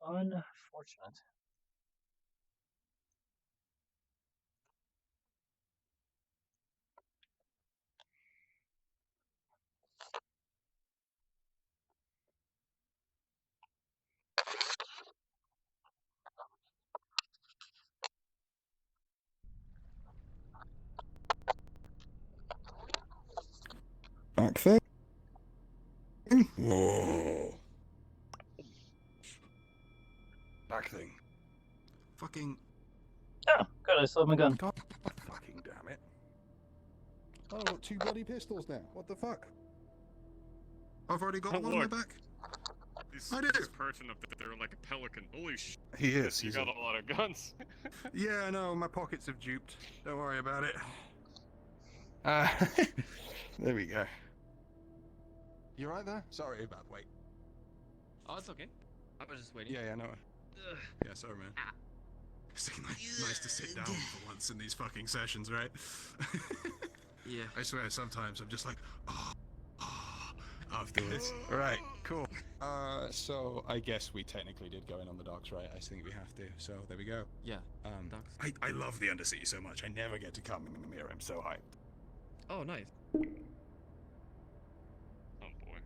Unfortunate. Back thing? Whoa. Back thing. Fucking. Oh, good, I still have my gun. God fucking damn it. Oh, I've got 2 bloody pistols now. What the fuck? I've already got one on my back. I do. This person up there like a pelican. Holy sh! He is. You got a lot of guns. Yeah, I know. My pockets have duped. Don't worry about it. There we go. You right there? Sorry about wait. Oh, it's okay. I was just waiting. Yeah, no. Yeah, sorry, man. It's nice to sit down for once in these fucking sessions, right? Yeah. I swear, sometimes I'm just like, afterwards. Right, cool. So I guess we technically did go in on the docks, right? I think we have to. So there we go. Yeah. Docks. I love the Undersea so much. I never get to come in the mirror. I'm so hyped. Oh, nice. Oh boy.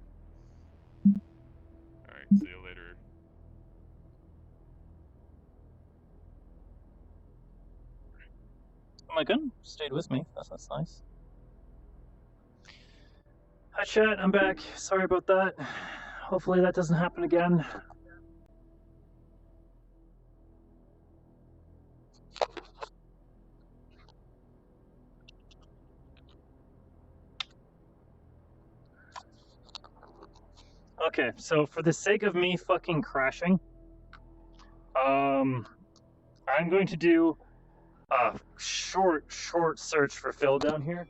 Alright, see you later. My gun stayed with me. That's nice. Hi, chat. I'm back. Sorry about that. Hopefully that doesn't happen again. Okay, so for the sake of me fucking crashing, I'm going to do a short search for Phil down here.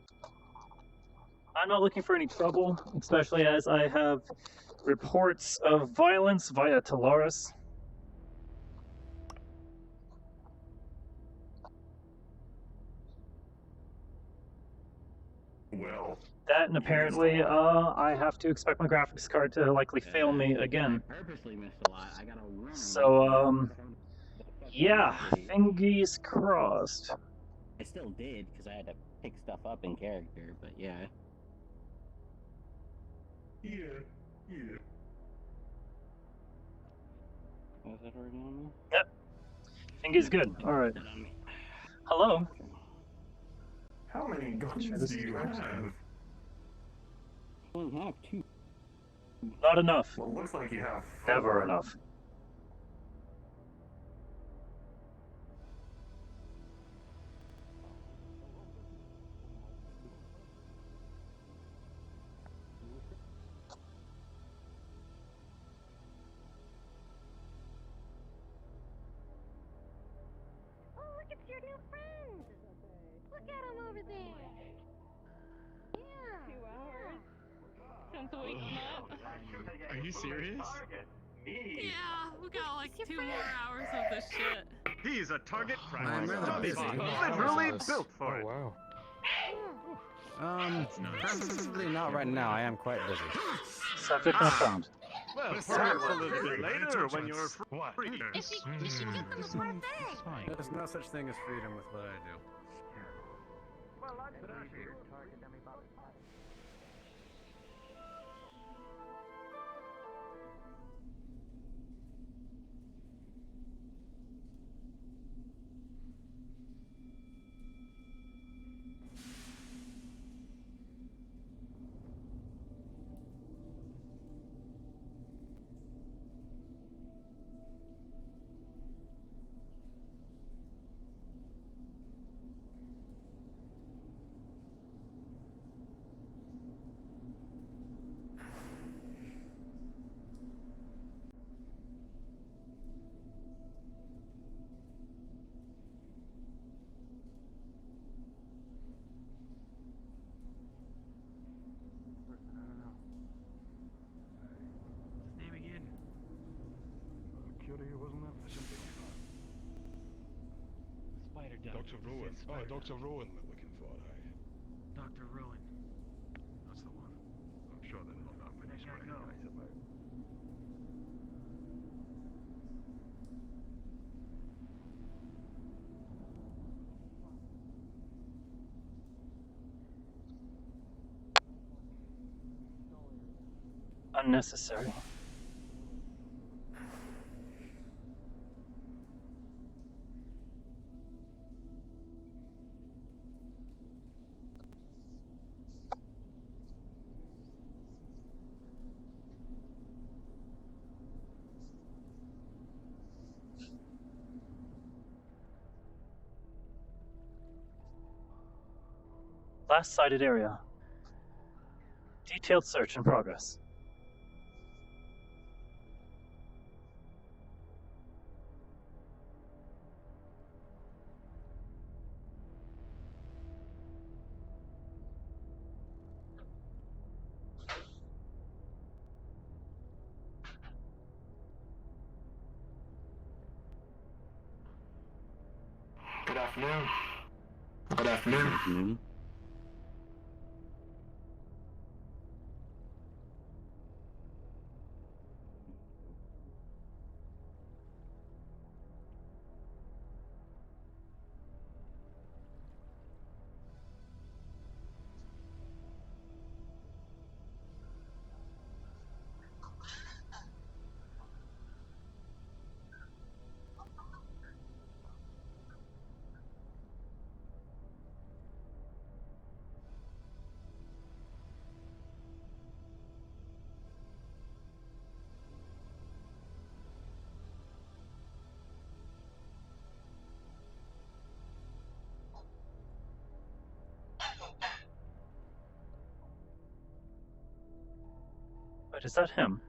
I'm not looking for any trouble, especially as I have reports of violence via Callous. Well. That, and apparently, I have to expect my graphics card to likely fail me again. I purposely missed a lot. I gotta run. So, yeah, fingers crossed. I still did, because I had to pick stuff up in character, but yeah. Yeah. Was that already on me? Yep. Fingers good. Alright. Hello. How many guns do you have? I only have 2. Not enough. Well, looks like you have. Never enough. Oh, look, it's your new friend! Look at him over there! Yeah! 2 hours? Since waking up? Are you serious? Yeah, we got like 2 more hours of this shit. He's a target I'm practice. rather busy. Literally built for it. wow. Probably not right now. I am quite busy. Subject not found. Well, perhaps a little bit later when you're free. You should give them a birthday! There's no such thing as freedom with what I do. Name again. Curie, wasn't it? Something like Spider that. Dr. Rowan. Oh, Dr. Rowan we're looking for, hey. Dr. Rowan. That's the one. I'm sure there's not that many spider guys about. unnecessary. Last sighted area. Detailed search in progress. Good afternoon. Good afternoon. Afternoon. But is that him?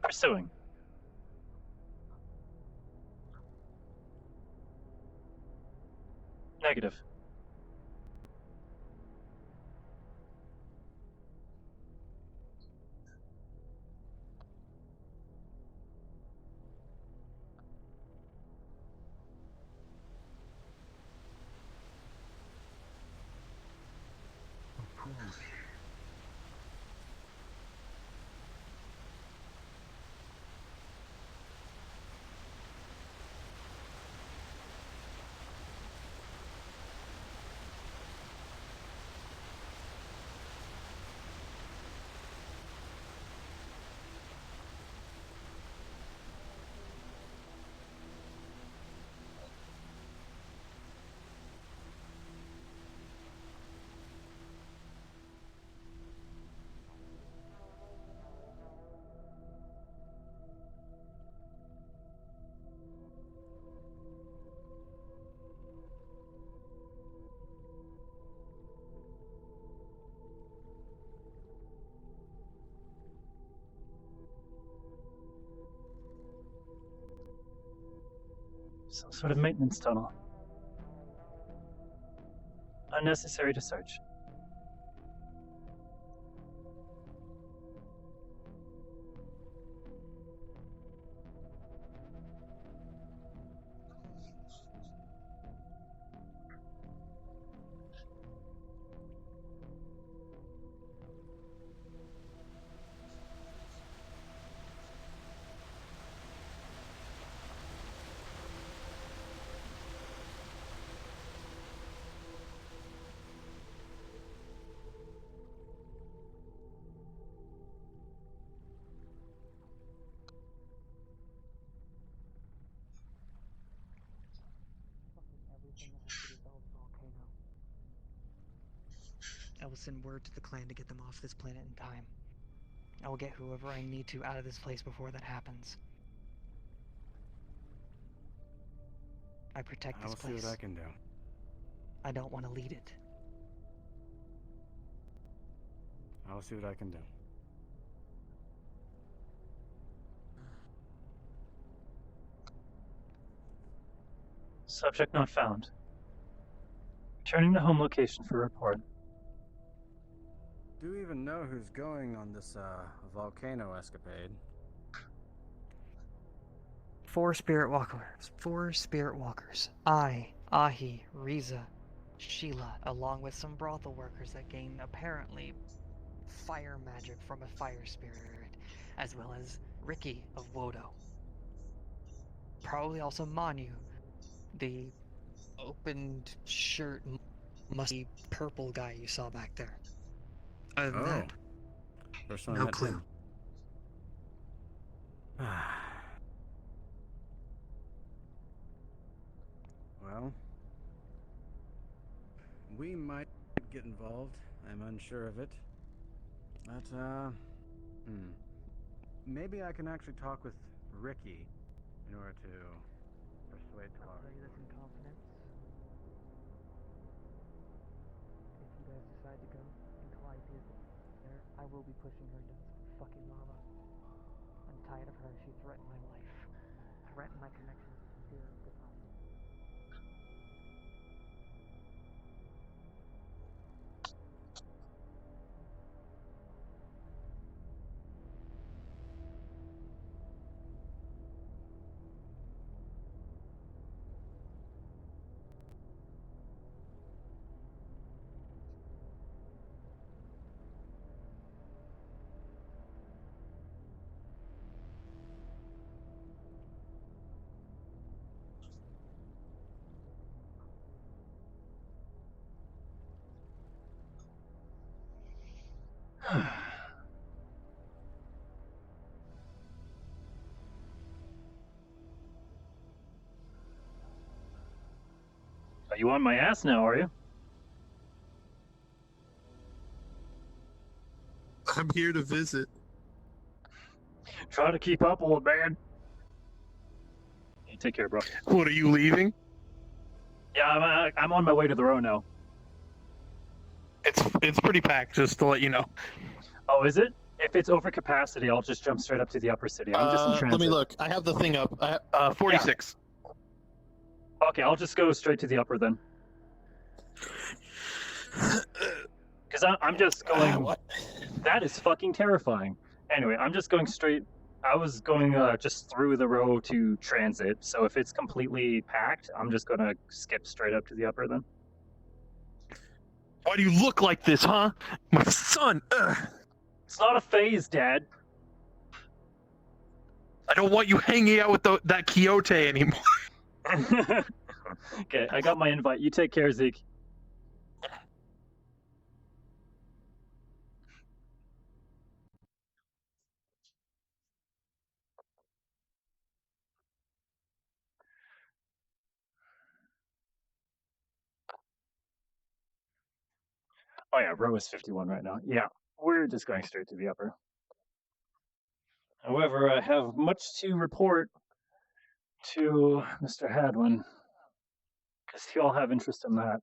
Pursuing. Negative. Some sort of maintenance tunnel. Unnecessary to search. Everything that has to be built volcano. I will send word to the clan to get them off this planet in time. I will get whoever I need to out of this place before that happens. I protect this place. I will see what I can do. I don't want to lead it. I will see what I can do. Subject not found. Returning to home location for report. Do you even know who's going on this volcano escapade? 4 spirit walkers. 4 spirit walkers. I, Ahi, Riza, Sheila, along with some brothel workers that gain apparently fire magic from a fire spirit, as well as Ricky of Wodo. Probably also Manu, the opened shirt, musty purple guy you saw back there. Other than that, First one I No met clue. him. Well, we might get involved. I'm unsure of it. But, maybe I can actually talk with Ricky in order to persuade I'll Clark. tell you this in confidence. If you guys decide to go and Clyde is there, I will be pushing her into some fucking lava. I'm tired of her. She threatened my life. Threatened my connection with the spirit of the house. Are you on my ass now, are you? I'm here to visit. Try to keep up, old man. Hey, take care, bro. What, are you leaving? Yeah, I'm on my way to the row now. It's pretty packed, just to let you know. Oh, is it? If it's over capacity, I'll just jump straight up to the upper city. I'm just in transit. Let me look. I have the thing up. 46. Okay, I'll just go straight to the upper then. Because I'm just going... What? That is fucking terrifying. Anyway, I'm just going straight... I was going just through the row to transit, so if it's completely packed, I'm just going to skip straight up to the upper then. Why do you look like this, huh? My son! Ugh. It's not a phase, Dad. I don't want you hanging out with that Quixote anymore. Okay, I got my invite. You take care, Zeke. Oh yeah, row is 51 right now. Yeah, we're just going straight to the upper. However, I have much to report to Mr. Hadwin, because he'll have interest in that.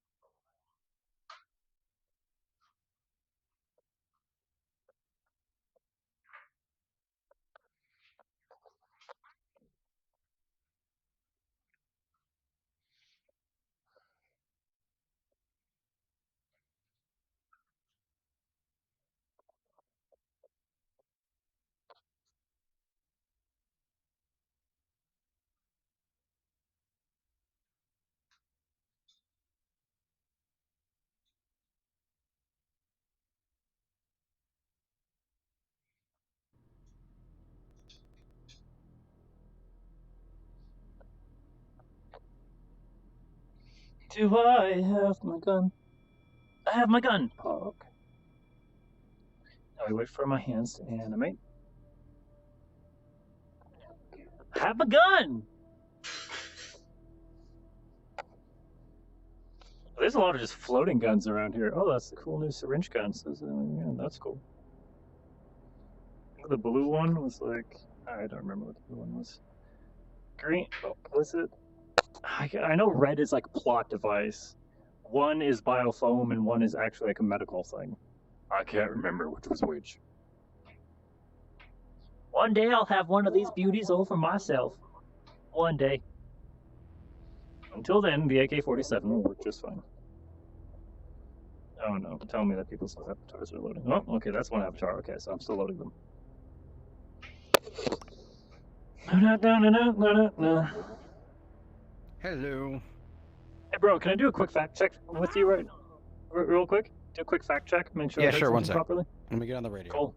Do I have my gun? I have my gun. Oh, okay. Now I wait for my hands to animate. I have my gun! There's a lot of just floating guns around here. Oh, that's the cool new syringe gun. So, yeah, that's cool. The blue one was like... I don't remember what the blue one was. Green... Oh, was it? I know red is like plot device. One is biofoam and one is actually like a medical thing. I can't remember which was which. One day I'll have one of these beauties all for myself. One day. Until then, the AK-47 will work just fine. Oh no, tell me that people's avatars are loading. Oh, okay, that's one avatar. Okay, so I'm still loading them. No. Hello. Hey bro, can I do a quick fact check with you real quick? Do a quick fact check, make sure Yeah, I heard sure, one something sec. properly. Let me get on the radio. Cool.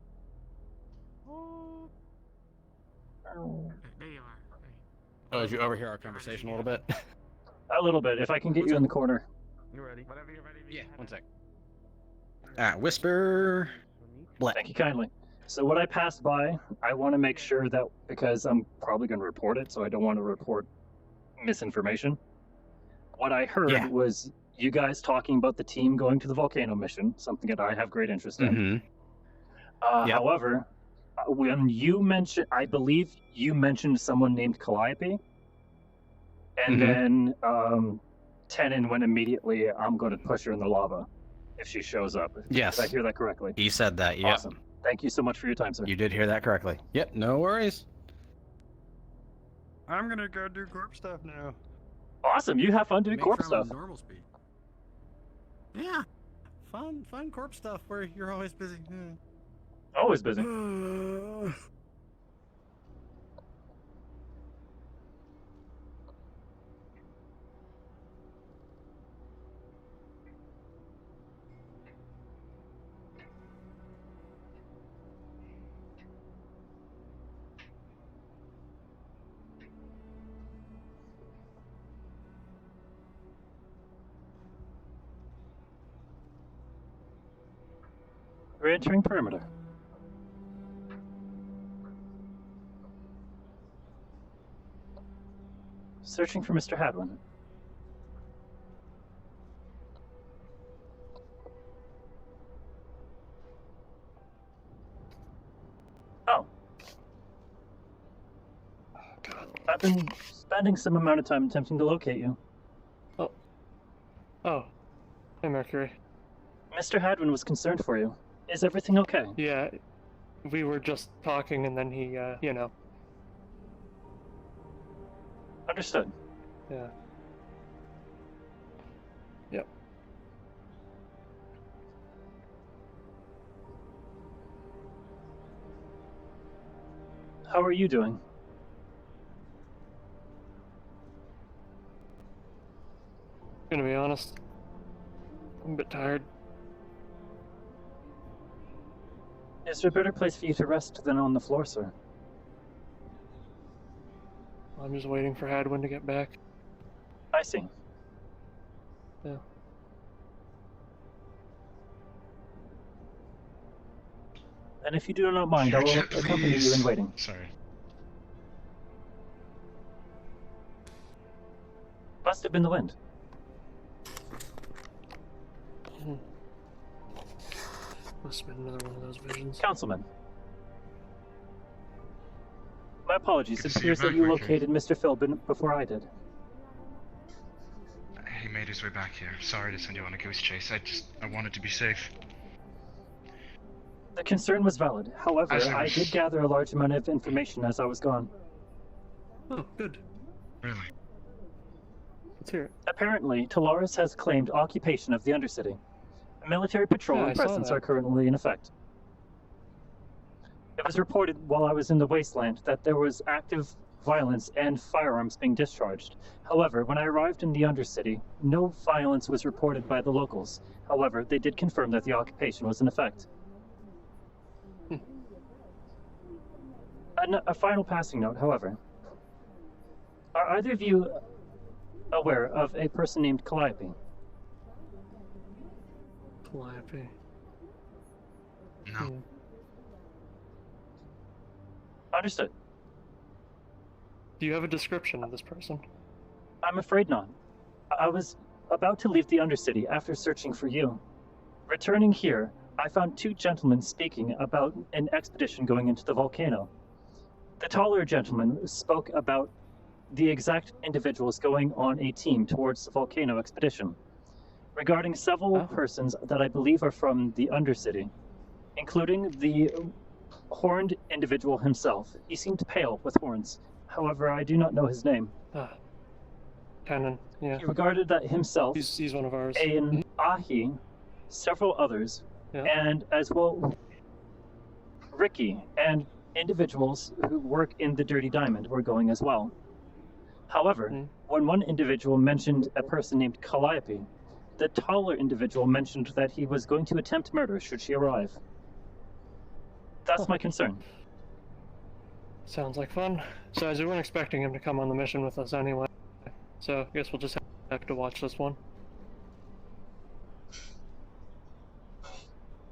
There you are. Oh, did you overhear our conversation a little bit? A little bit, if I can get you in the corner. You're ready. Whenever you're ready. Yeah, one sec. Whisper. Blank. Thank you kindly. So what I passed by, I want to make sure that, because I'm probably going to report it, so I don't want to report misinformation. What I heard Yeah. was you guys talking about the team going to the volcano mission, something that I have great interest in. Mm-hmm. Yep. However, when you mentioned, I believe you mentioned someone named Calliope, and then Tenon went immediately, I'm going to push her in the lava if she shows up. Yes. Did I hear that correctly? He said that, yep. Awesome. Thank you so much for your time, sir. You did hear that correctly. Yep, no worries. I'm gonna go do corp stuff now. Awesome, you have fun doing Make corp travel stuff. normal speed. Yeah. Fun corp stuff where you're always busy. Always busy. We're entering perimeter. Searching for Mr. Hadwin. Oh. God. I've been spending some amount of time attempting to locate you. Oh. Hey, Mercury. Mr. Hadwin was concerned for you. Is everything okay? Yeah, we were just talking and then he, you know. Understood. Yeah. Yep. How are you doing? Gonna be honest, I'm a bit tired. Is there a better place for you to rest than on the floor, sir? I'm just waiting for Hadwin to get back. I see. Yeah. And if you do not mind, I will Future, accompany you in please. waiting. Sorry. Must have been the wind. Must have been another one of those visions. Councilman. My apologies. Good It to see you appears that back, you Mercury. located Mr. Philbin before I did. He made his way back here. Sorry to send you on a goose chase. I wanted to be safe. The concern was valid. However, As I I was- did gather a large amount of information as I was gone. Oh, good. Really? Let's hear it. Apparently, Talaris has claimed occupation of the Undercity. A military patrol Yeah, I and saw presence that. are currently in effect. It was reported while I was in the wasteland that there was active violence and firearms being discharged. However, when I arrived in the Undercity, no violence was reported by the locals. However, they did confirm that the occupation was in effect. A final passing note, however. Are either of you aware of a person named Calliope? Calliope. No. Understood. Do you have a description of this person? I'm afraid not. I was about to leave the Undercity after searching for you. Returning here, I found two gentlemen speaking about an expedition going into the volcano. The taller gentleman spoke about the exact individuals going on a team towards the volcano expedition, regarding several persons that I believe are from the Undercity, including the horned individual himself. He seemed pale with horns. However, I do not know his name. Tenon, yeah. He regarded that himself, He's one of ours. an Ahi, several others, Yeah. and as well Ricky and individuals who work in the Dirty Diamond were going as well. However, when one individual mentioned a person named Calliope, the taller individual mentioned that he was going to attempt murder should she arrive. That's my concern. Sounds like fun. Besides, we weren't expecting him to come on the mission with us anyway. So, I guess we'll just have to watch this one.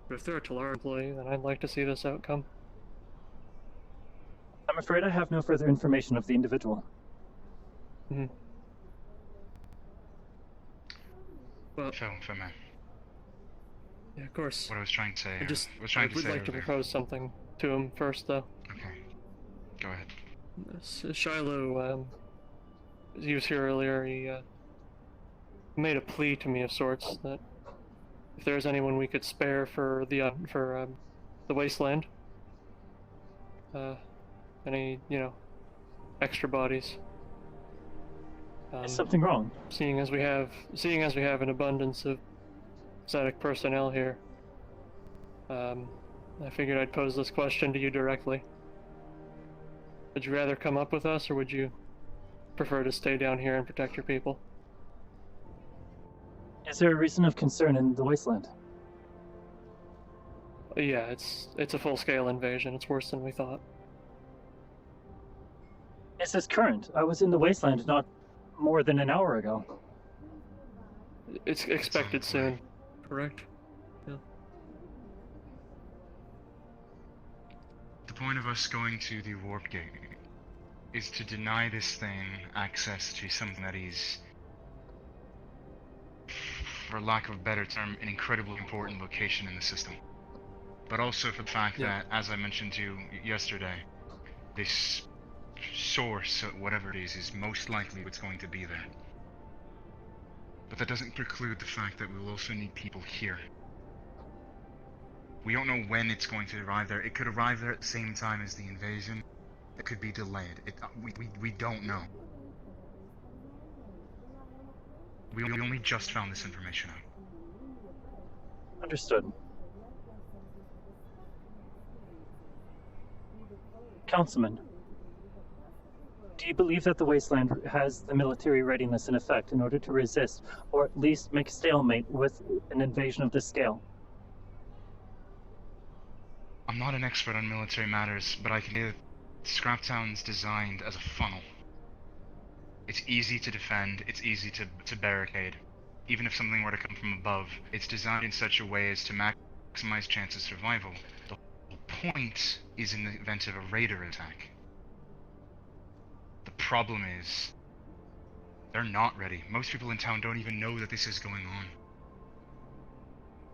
But if they're a Talar employee, then I'd like to see this outcome. I'm afraid I have no further information of the individual. Mm-hmm. Well, Phil, man. Yeah, of course. What I was trying to say. I would like to propose something to him first, though. Okay. Go ahead. Shiloh, he was here earlier. He made a plea to me of sorts that if there's anyone we could spare for the wasteland, any extra bodies. Is something wrong? Seeing as we have an abundance of static personnel here, I figured I'd pose this question to you directly. Would you rather come up with us, or would you prefer to stay down here and protect your people? Is there a reason of concern in the wasteland? Yeah, it's a full-scale invasion. It's worse than we thought. This is current. I was in the wasteland not more than an hour ago. It's expected soon, correct? Yeah. The point of us going to the warp gate is to deny this thing access to something that is, for lack of a better term, an incredibly important location in the system. But also for the fact that, as I mentioned to you yesterday, this source, whatever it is most likely what's going to be there. But that doesn't preclude the fact that we will also need people here. We don't know when it's going to arrive there. It could arrive there at the same time as the invasion. It could be delayed. We don't know. We only just found this information out. Understood. Councilman, do you believe that the wasteland has the military readiness in effect in order to resist, or at least make stalemate with an invasion of this scale? I'm not an expert on military matters, but I can say that Scraptown's designed as a funnel. It's easy to defend, it's easy to barricade. Even if something were to come from above, it's designed in such a way as to maximize chance of survival. The whole point is in the event of a raider attack. The problem is, they're not ready. Most people in town don't even know that this is going on.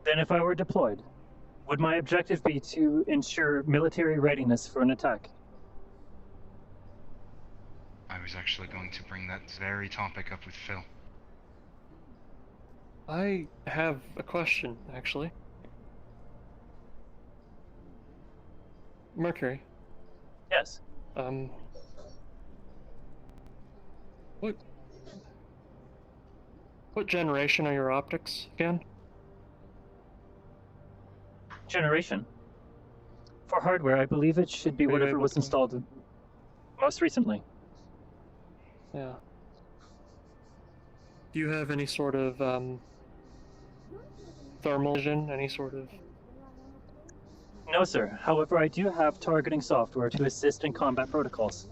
Then if I were deployed, would my objective be to ensure military readiness for an attack? I was actually going to bring that very topic up with Phil. I have a question, actually. Mercury. Yes. What generation are your optics again? Generation. For hardware, I believe it should be whatever was installed most recently. Yeah. Do you have any sort of thermal vision? Any sort of... No, sir. However, I do have targeting software to assist in combat protocols.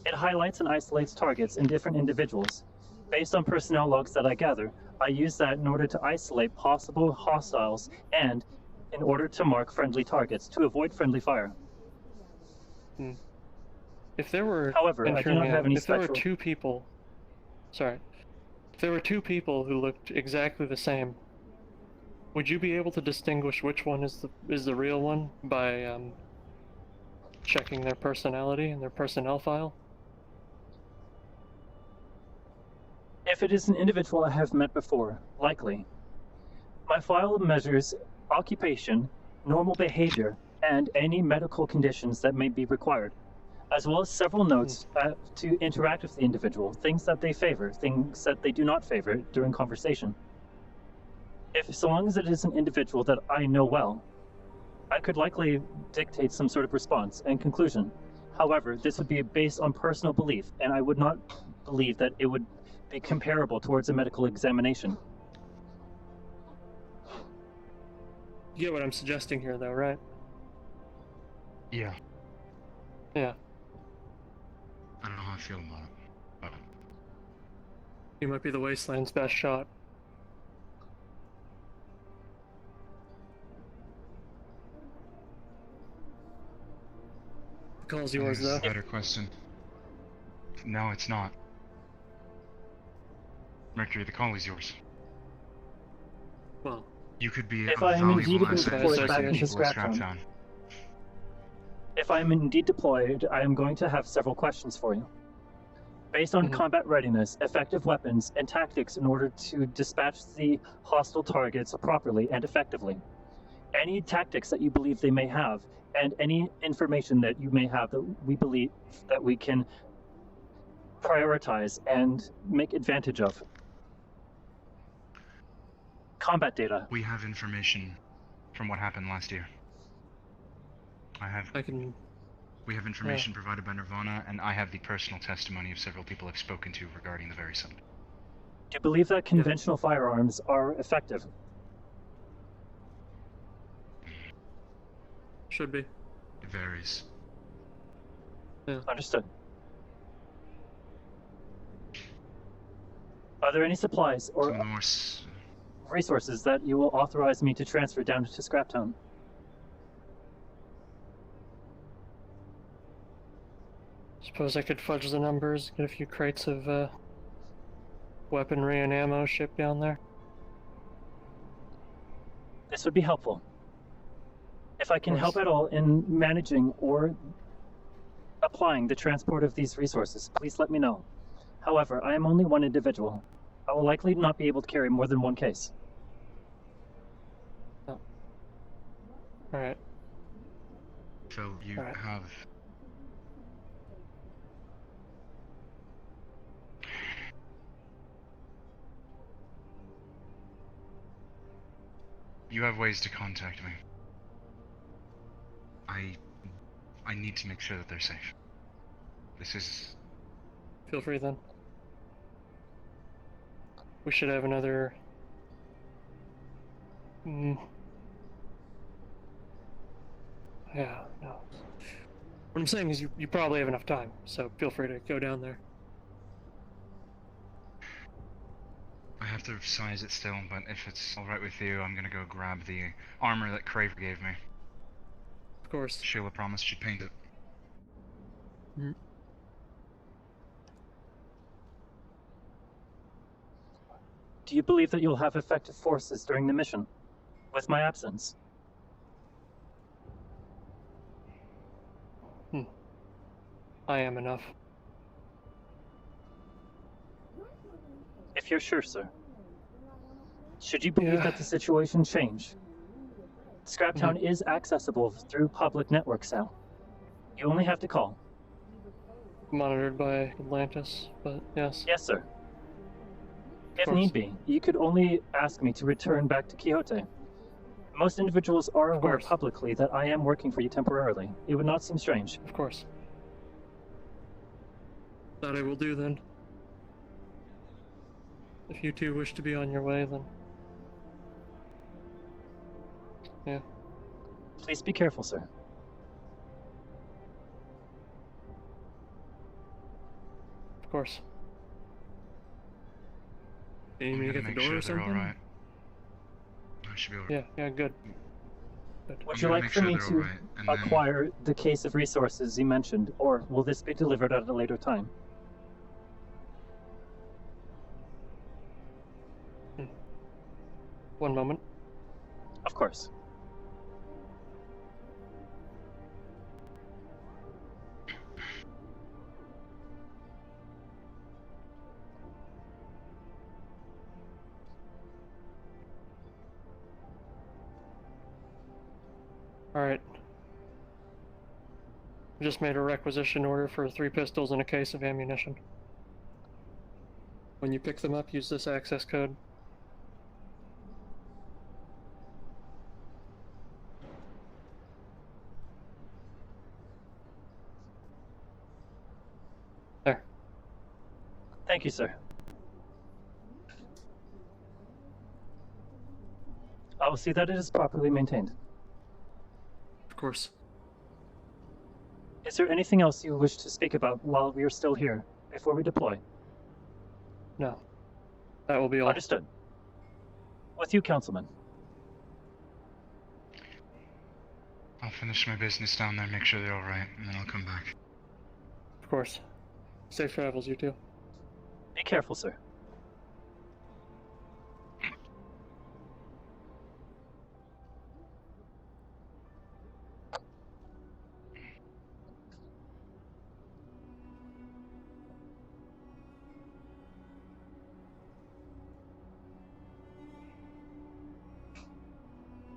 It highlights and isolates targets in different individuals. Based on personnel logs that I gather, I use that in order to isolate possible hostiles and in order to mark friendly targets to avoid friendly fire. If there were... However, I do not have any If there were two people... Sorry. If there were two people who looked exactly the same, would you be able to distinguish which one is the real one by checking their personality and their personnel file? If it is an individual I have met before, likely. My file measures occupation, normal behavior, and any medical conditions that may be required, as well as several notes to interact with the individual, things that they favor, things that they do not favor during conversation. So long as it is an individual that I know well, I could likely dictate some sort of response and conclusion. However, this would be based on personal belief, and I would not believe that it would be comparable towards a medical examination. You get what I'm suggesting here, though, right? Yeah. Yeah. I don't know how I feel about it, but... You might be the Wasteland's best shot. The call's yours, There's though. a better question. No, it's not. Mercury, the call is yours. Well, You could be If a I am indeed valuable asset deployed to back the into people of Scraptown, Scraptown. if I am indeed deployed, I am going to have several questions for you. Based on combat readiness, effective weapons, and tactics in order to dispatch the hostile targets properly and effectively. Any tactics that you believe they may have, and any information that you may have that we believe that we can prioritize and make advantage of. Combat data. We have information from what happened last year. We have information provided by Nirvana, and I have the personal testimony of several people I've spoken to regarding the very subject. Do you believe that conventional firearms are effective? Should be. It varies. Yeah. Understood. Are there any supplies or Some of the more resources that you will authorize me to transfer down to Scraptown? Suppose I could fudge the numbers, get a few crates of weaponry and ammo shipped down there. This would be helpful. If I can help at all in managing or applying the transport of these resources, please let me know. However, I am only one individual. I will likely not be able to carry more than one case. Oh. Alright. So you have... You have ways to contact me. I need to make sure that they're safe. This is... Feel free then. We should have another... Yeah, no. What I'm saying is you probably have enough time, so feel free to go down there. I have to size it still, but if it's alright with you, I'm gonna go grab the armor that Crave gave me. Of course. Sheila promised she'd paint it. Do you believe that you'll have effective forces during the mission, with my absence? I am enough. If you're sure, sir. Should you believe that the situation change, Scraptown is accessible through public networks now. You only have to call. Monitored by Atlantis, but yes. Yes, sir. If need be, you could only ask me to return back to Quixote. Most individuals are aware publicly that I am working for you temporarily. It would not seem strange. Of course. That I will do then. If you two wish to be on your way, then... Yeah. Please be careful, sir. Of course. You need me to get the make door sure or they're something? alright. I should be alright. Yeah, good. Would you like for me to acquire the case of resources you mentioned, or will this be delivered at a later time? One moment. Of course. Alright. Just made a requisition order for 3 pistols and a case of ammunition. When you pick them up, use this access code. There. Thank you, sir. I will see that it is properly maintained. Of course. Is there anything else you wish to speak about while we are still here, before we deploy? No. That will be all. Understood. With you, Councilman. I'll finish my business down there, make sure they're alright, and then I'll come back. Of course. Safe travels, you too. Be careful, sir.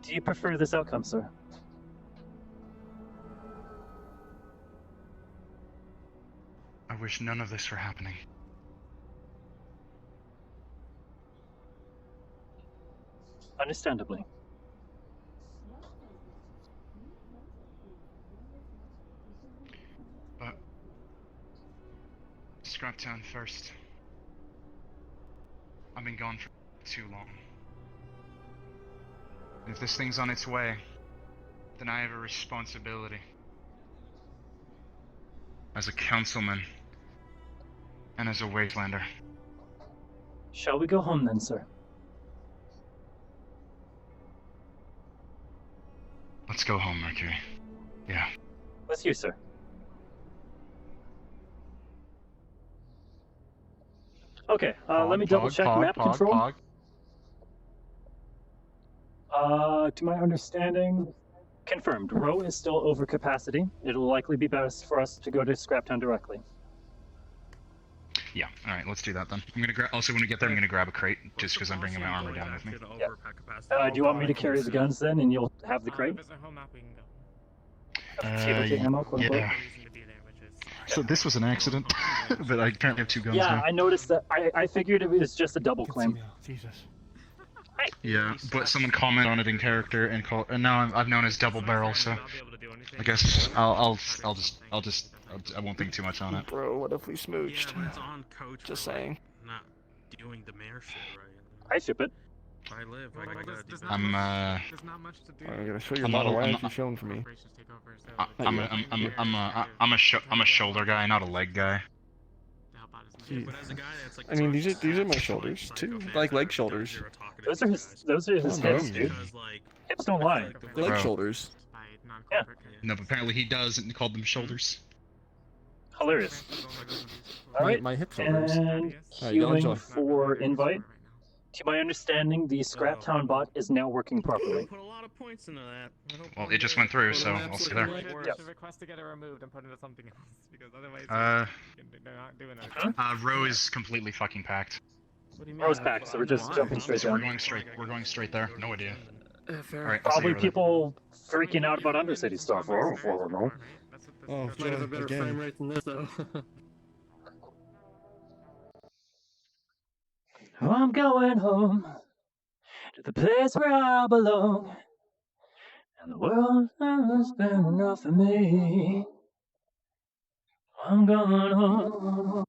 Do you prefer this outcome, sir? I wish none of this were happening. Understandably. But Scraptown first. I've been gone for too long. If this thing's on its way, then I have a responsibility. As a councilman, and as a wastelander. Shall we go home then, sir? Let's go home, Mercury. Yeah. With you, sir. Okay, let me double check map control. To my understanding, confirmed. Row is still over capacity. It'll likely be best for us to go to Scraptown directly. Yeah, alright, let's do that then. I'm gonna grab. Also, when we get there, I'm gonna grab a crate, just because I'm bringing my armor down with me. Yeah. Do you want me to carry the guns then, and you'll have the crate? Ammo, quote unquote. Yeah. So this was an accident, but I apparently have two guns Yeah, now. I noticed that. I figured it was just a double claim. Jesus. Yeah, but someone commented on it in character and now I'm known as Double Barrel, so I guess I won't think too much on it. Bro, what if we smooched? Yeah, it's on coach. Just saying. Not doing the mayor shit right. I ship it. I live. I gotta do that. There's not much to do. I'm gonna show your model. Why aren't you showing for me? I'm a shoulder guy, not a leg guy. I mean, these are my shoulders too, like leg shoulders. Those are his hips, dude. Hips don't lie. Leg Bro. shoulders. Yeah. No, but apparently he does, and called them shoulders. Hilarious. All right. My hip shoulders. And healing for invite. To my understanding, the Scraptown bot is now working properly. Put a lot of points into that. Well, it just went through, so I'll see there. Yep. Request to get it removed and put it into something else because otherwise they're not doing it. Row is completely fucking packed. Row's packed, so we're just jumping straight So we're down. going straight there. No idea. Fair. Alright, I'll see Probably you over people freaking out about Undercity stuff. I don't fucking know. Oh, Might have a better frame rate than this though. I'm going home to the place where I belong, and the world has been enough for me. I'm going home.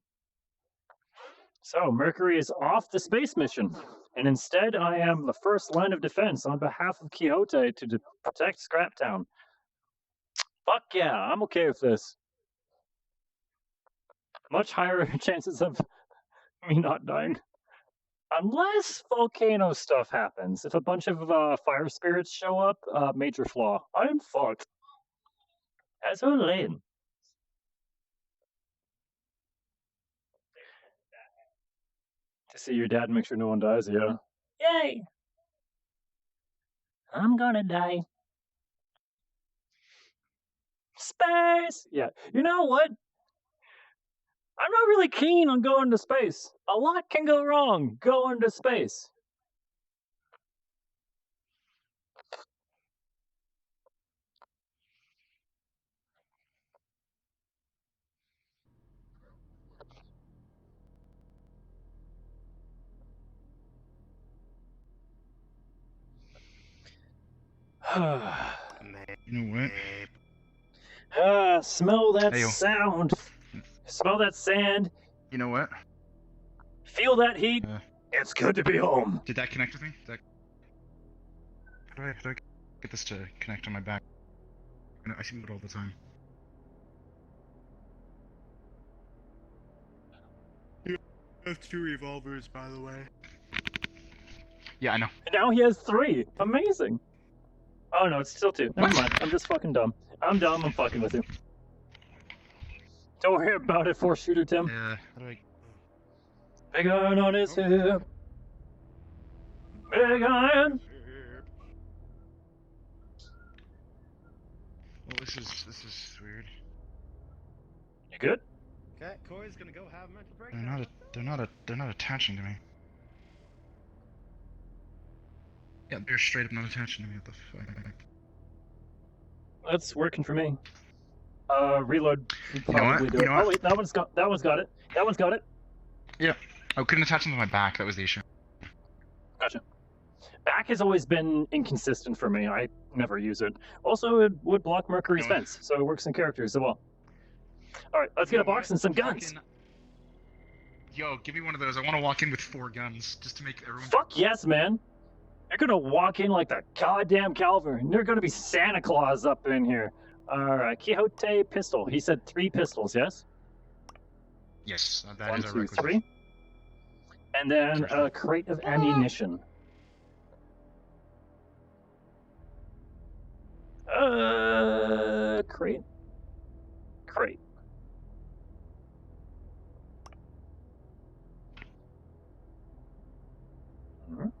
So Mercury is off the space mission, and instead I am the first line of defense on behalf of Quixote to protect Scraptown. Fuck yeah, I'm okay with this. Much higher chances of me not dying. Unless volcano stuff happens. If a bunch of fire spirits show up, major flaw. I'm fucked. As we're laying. To see your dad and make sure no one dies, yeah. Yay! I'm gonna die. Space! Yeah. You know what? I'm not really keen on going to space. A lot can go wrong going to space. You know what? Smell that Hey, yo. sound. Smell that sand. You know what? Feel that heat. It's good to be home. Did that connect with me? How do I get this to connect on my back? I see it all the time. You have 2 revolvers, by the way. Yeah, I know. And now he has 3. Amazing. Oh no, it's still 2. Never mind. I'm just fucking dumb. I'm dumb. I'm fucking with you. Don't worry about it, 4-shooter Tim. Yeah. How do I? Big iron on his hip. Big iron. Well, this is weird. You good? Okay, Corey's gonna go have a mental break. They're not attaching to me. Yeah, they're straight up not attaching to me. What the fuck? That's working for me. Reload. You know what? Probably do You it. know what? Oh wait, that one's got it. That one's got it. Yeah. I couldn't attach them to my back. That was the issue. Gotcha. Back has always been inconsistent for me. I never use it. Also, it would block Mercury's vents, so it works in characters as well. All right, let's get a box and some guns. Yo, give me one of those. I want to walk in with 4 guns just to make everyone. Fuck yes, man. You're gonna walk in like the goddamn Calvin. You're gonna be Santa Claus up in here. Alright, Quixote pistol. He said 3 pistols, yes? Yes, that 1, is our 2, requisite. 3. And then a crate of ammunition. Crate. Crate. Mhm.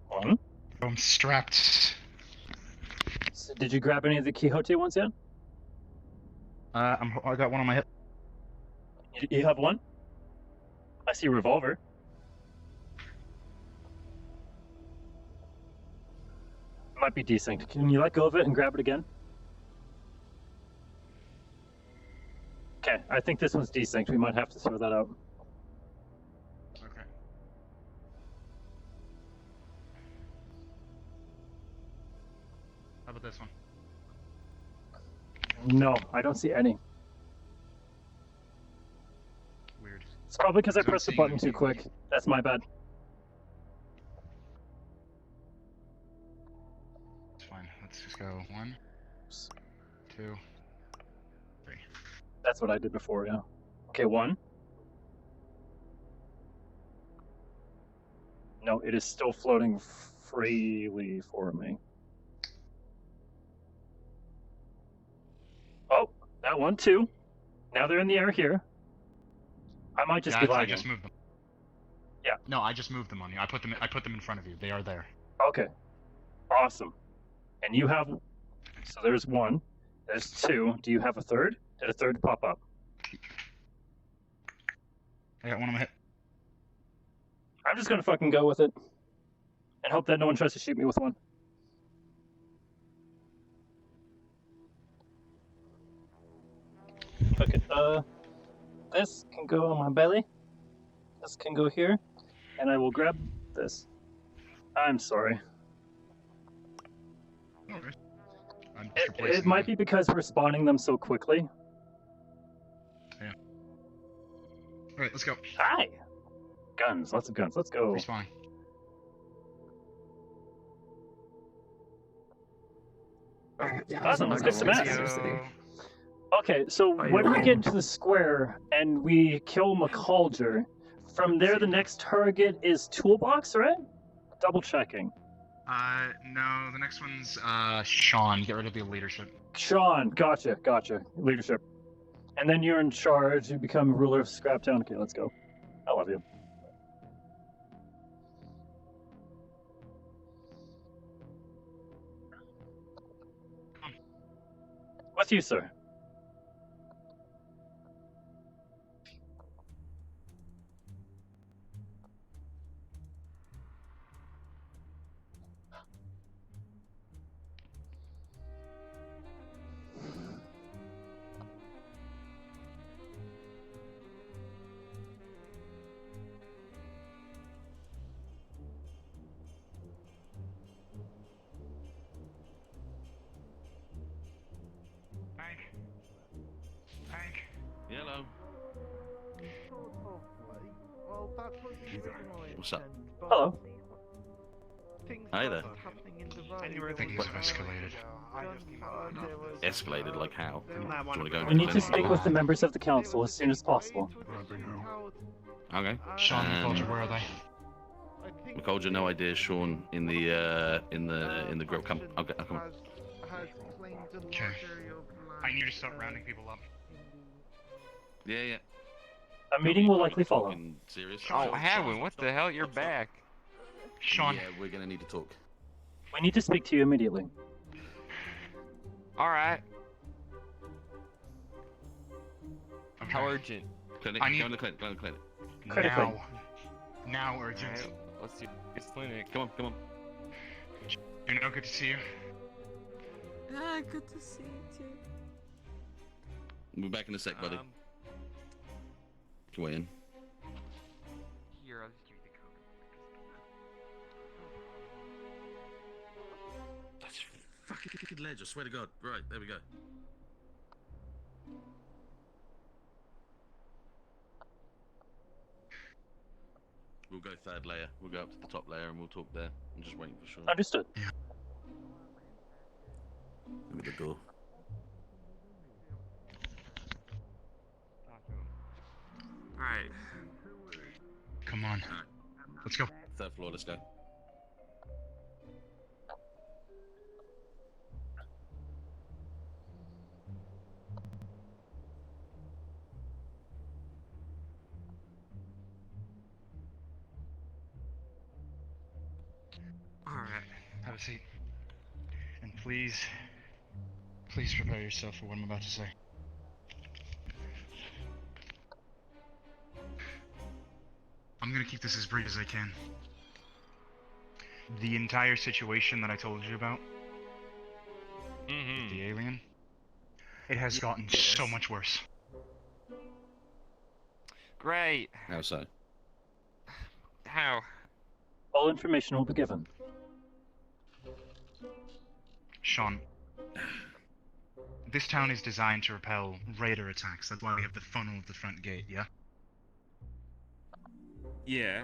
One. I'm strapped. So did you grab any of the Quixote ones yet? I got one on my hip. You have one? I see a revolver. Might be desynced. Can you let go of it and grab it again? Okay, I think this one's desynced. We might have to throw that out. Okay. How about this one? No, I don't see any. Weird. It's probably because I So I'm pressed the seeing button them too too. quick. That's my bad. It's fine. Let's just go 1, 2, 3. That's what I did before, yeah. Okay, 1. No, it is still floating freely for me. Oh, that one, 2. Now they're in the air here. I might just be I lagging. just moved them. Yeah. No, I just moved them on you. I put them in front of you. They are there. Okay. Awesome. And you have... So there's 1. There's 2. Do you have a third? Did a third pop up? I got one on my hip. I'm just gonna fucking go with it. And hope that no one tries to shoot me with one. Okay, this can go on my belly. This can go here. And I will grab this. I'm sorry. Okay. I'm just It replacing might be because we're spawning them so quickly. Yeah. Alright, let's go. Hi! Guns, lots of guns. Let's go. Respawning. Awesome, let's get some ass. Okay, so when we get into the square and we kill McCulger, from there the next target is Toolbox, right? Double checking. No, the next one's, Sean. Get rid of the leadership. Sean, gotcha. Leadership. And then you're in charge, you become ruler of Scraptown. Okay, let's go. I love you. With you, sir. Hank. Hello. Well, that's what you What's up? Hello. Things Hi there. happening in the Things have escalated. Escalated like how? Do you want to go We need to speak with the members of the council as soon as possible. Okay. Sean and Folger, where are they? McColger, no idea. Sean in the grill. Come. Okay. Come on. Okay. I need to start rounding people up. Yeah. A meeting will likely follow. Fucking serious? Oh, Hadwin, what the hell? You're back. Sean. Yeah, we're gonna need to talk. We need to speak to you immediately. Alright. Okay. How urgent? Clinic. I need- Go in the clinic. Go in the clinic. Critically. Now urgent. Alright, let's do this clinic. Come on. You know, good to see you. Ah, good to see you too. We're back in a sec, buddy. Go in. Here, I'll just give you the code. That's fucking ledge. I swear to God. Right, there we go. We'll go third layer. We'll go up to the top layer and we'll talk there. I'm just waiting for Sean. Understood. Look at the door. Alright. Come on. Let's go. Third floor. Let's go. Alright. Have a seat. And please prepare yourself for what I'm about to say. I'm gonna keep this as brief as I can. The entire situation that I told you about, the alien, it has gotten so much worse. Great. How so? How? All information will be given. Sean, this town is designed to repel raider attacks. That's why we have the funnel at the front gate, yeah? Yeah.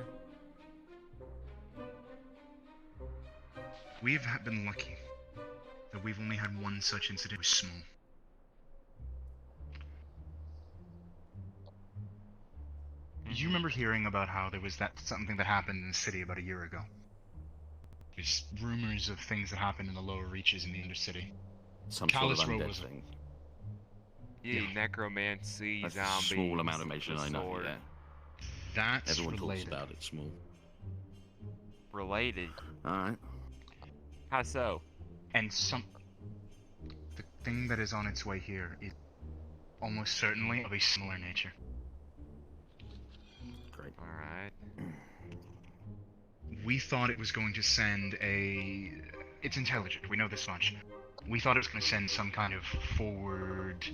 We've been lucky that we've only had one such incident. It was small. You remember hearing about how there was something that happened in the city about a year ago? There's rumors of things that happened in the lower reaches in the Undercity. Some Callous sort of Road undead was thing. Yeah, necromancy, That's a zombies. small amount of information I know. sword. Yeah. That's Everyone related. talks about it. Small. Related. All right. How so? And the thing that is on its way here is almost certainly of a similar nature. Great. Alright. We thought it was going to send it's intelligent, we know this much. We thought it was going to send some kind of forward...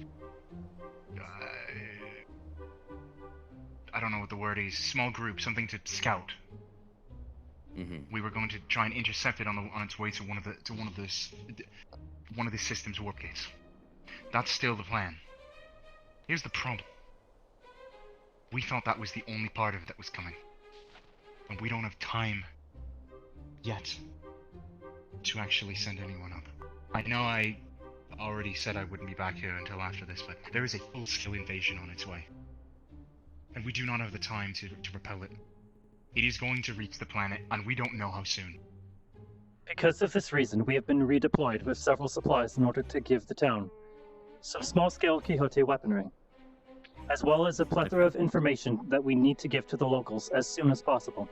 I don't know what the word is. Small group, something to scout. We were going to try and intercept it on its way to one of the system's warp gates. That's still the plan. Here's the problem. We thought that was the only part of it that was coming. And we don't have time yet to actually send anyone up. I know I already said I wouldn't be back here until after this, but there is a full-scale invasion on its way. And we do not have the time to repel it. It is going to reach the planet, and we don't know how soon. Because of this reason, we have been redeployed with several supplies in order to give the town some small-scale Quixote weaponry, as well as a plethora of information that we need to give to the locals as soon as possible.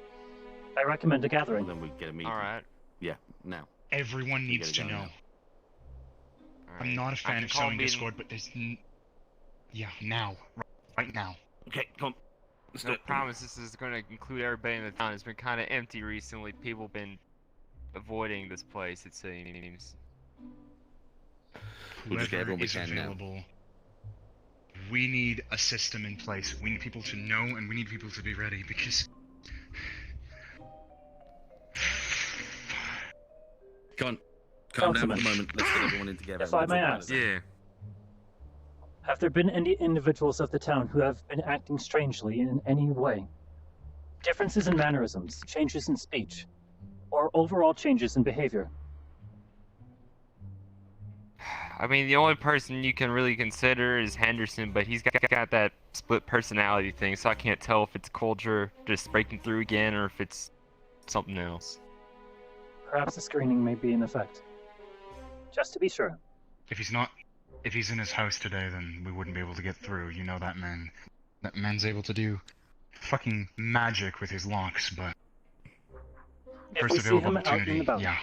I recommend a gathering. Well, then we get a meeting. Alright. Yeah, now. Everyone needs to know. I'm not a fan of sowing discord, but there's... Yeah, now. Right now. Okay, come on. Let's do No it. promise this is going to include everybody in the town. It's been kind of empty recently. People have been avoiding this place, it seems. We'll just get Whoever everyone we is can now. available. We need a system in place. We need people to know, and we need people to be ready, because... Come on. Calm down for Councilman. the moment. Let's get everyone in together. If I may ask. Yeah. Have there been any individuals of the town who have been acting strangely in any way? Differences in mannerisms, changes in speech, or overall changes in behavior? I mean, the only person you can really consider is Henderson, but he's got that split personality thing, so I can't tell if it's culture just breaking through again or if it's something else. Perhaps the screening may be in effect. Just to be sure. If he's in his house today, then we wouldn't be able to get through. You know that man. That man's able to do fucking magic with his locks, but If first we see available him out and opportunity, about. yeah.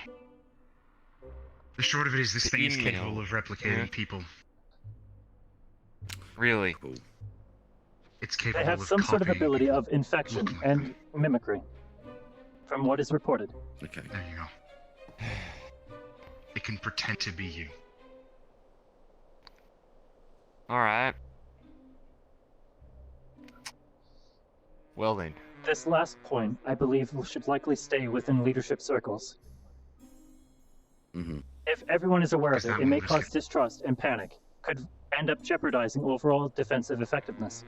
The short of it is this thing is email. capable of replicating people. Really? It's capable They have of some sort of copying ability of infection and mimicry, from what is reported. Okay. There you go. It can pretend to be you. Alright. Well then. This last point, I believe, should likely stay within leadership circles. Mm-hmm. If everyone is aware of Because it, that it may move is cause distrust and panic, could end up jeopardizing overall defensive effectiveness.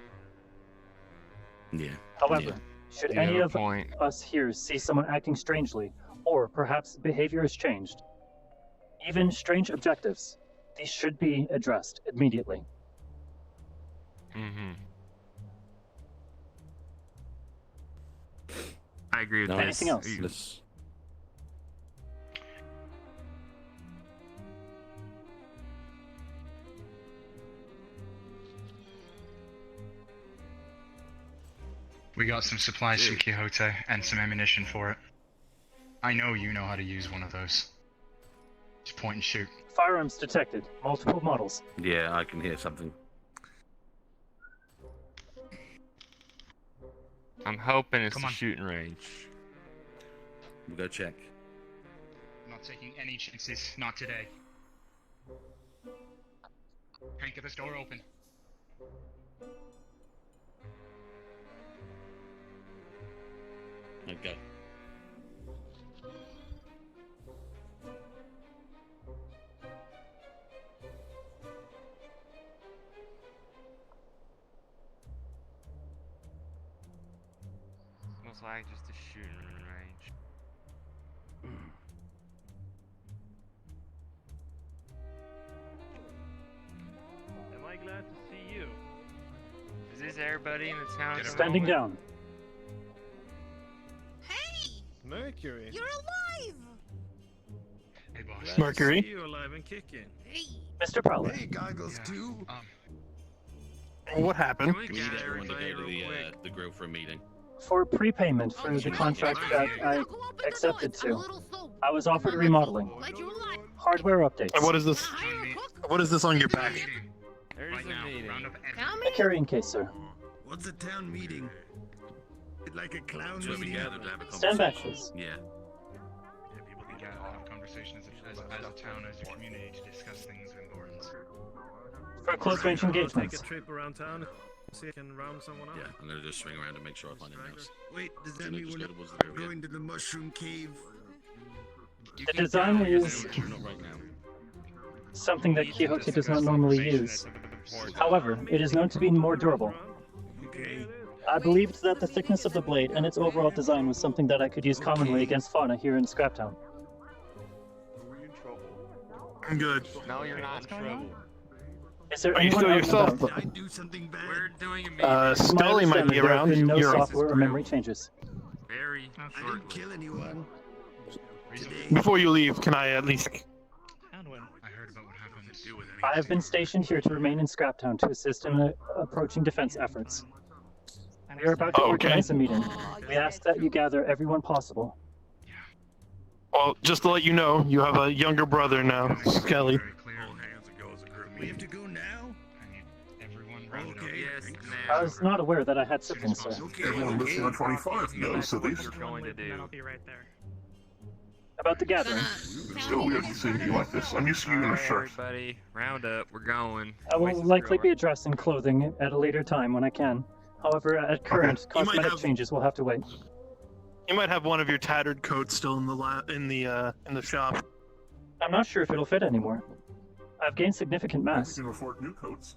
Yeah. However, should Yeah, any good of point. us here see someone acting strangely, or perhaps behavior has changed, even strange objectives, these should be addressed immediately. Mm-hmm. I agree with No, that. Anything else? Let's... We got some supplies from Quixote and some ammunition for it. I know you know how to use one of those. Just point and shoot. Firearms detected, multiple models. Yeah, I can hear something. I'm hoping it's Come the on. shooting range. We'll go check. I'm not taking any chances. Not today. Hank, get this door open. Okay. Most likely just a shooting range. Am I glad to see you? Is this everybody in the town? at the Standing moment? down. Hey! Mercury. You're alive! Hey, boss. Glad Mercury. To see you alive and kicking. Hey! Mr. Prowler. Hey, goggles too. What happened? Can we We need gather everyone to everybody go to real the quick? the grill for a meeting. For prepayment for the contract that I accepted to, I was offered remodeling, Like you're alive. hardware updates, What is this? Hire a cook. What is this on your back? There's Right a now. meeting. Round up Tell a me. carrying case, sir. What's a town meeting? It's like a clown So we meeting. gathered to have a Stand back, conversation. please. Yeah. Yeah, people can gather to have conversation as a town, as a community to discuss things of importance. For close-range Take engagements. a trip around town. See if I can round someone up. Yeah. I'm gonna just swing around and make sure I find anything else. Wait, does that Can we mean just we're go not towards the grill again? going to the mushroom cave? You The can design go, is Not right now. something that Quixote does not normally use. However, it is known to be more durable. Okay. I believed that the thickness of the blade and its overall design was something that I could use commonly against fauna here in Scraptown. I'm good. No, you're not in trouble. Is there Are you anyone still out and yourself? about? Did I do something bad? We're doing a meeting. To my Scully might understanding, be there have around. been no You're software or memory changes. Very I shortly. didn't kill anyone. Today. Before you leave, can I at least? I heard about what happened. To do with I have been stationed here to remain in Scraptown to assist in approaching defense efforts. We are about to Okay. organize a meeting. We ask that you gather everyone possible. Well, just to let you know, you have a younger brother now, Skelly. Very clear. All hands to go as a group. We have to go now? I need everyone rounded up. Okay. Yes, I now. was not aware that I had siblings, sir. Okay, Everyone okay. listening on 25 knows at What least. you're going to do. I'll be right there. About the gathering, It's still weird seeing you like this. I'm used to you in a Alright, shirt. everybody, round up. We're going. I will Voices likely grower. be addressed in clothing at a later time when I can. However, at current, You might cosmetic have- changes will have to wait. You might have one of your tattered coats still in the in the shop. I'm not sure if it'll fit anymore. I've gained significant You mass. can afford new coats.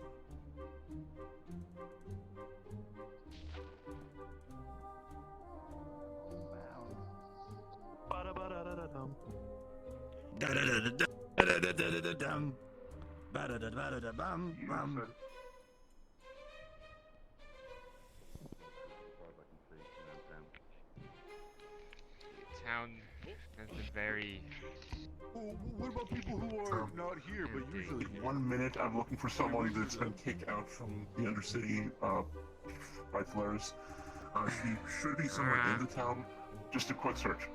Da-da-da-da-da-da-da-da-da-dum. Ba-da-da-da-da-bam, bam. Town has been very. What about people who are not here, but usually? 1 minute, I'm looking for someone that's been kicked out from the Undercity by Flares. She should be somewhere in the town. Just a quick search.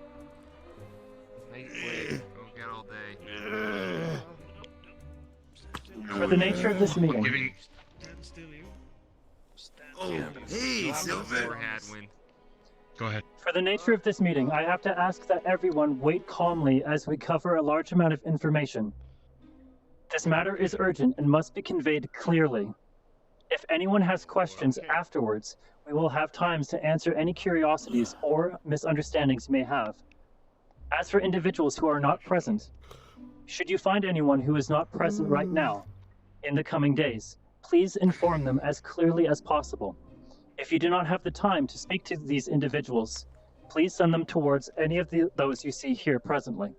Wait, we'll get all day. For the nature of this meeting, Hey, Silver. Go ahead. For the nature of this meeting, I have to ask that everyone wait calmly as we cover a large amount of information. This matter is urgent and must be conveyed clearly. If anyone has questions afterwards, we will have time to answer any curiosities or misunderstandings you may have. As for individuals who are not present, should you find anyone who is not present right now, in the coming days, please inform them as clearly as possible. If you do not have the time to speak to these individuals, please send them towards any of those you see here presently,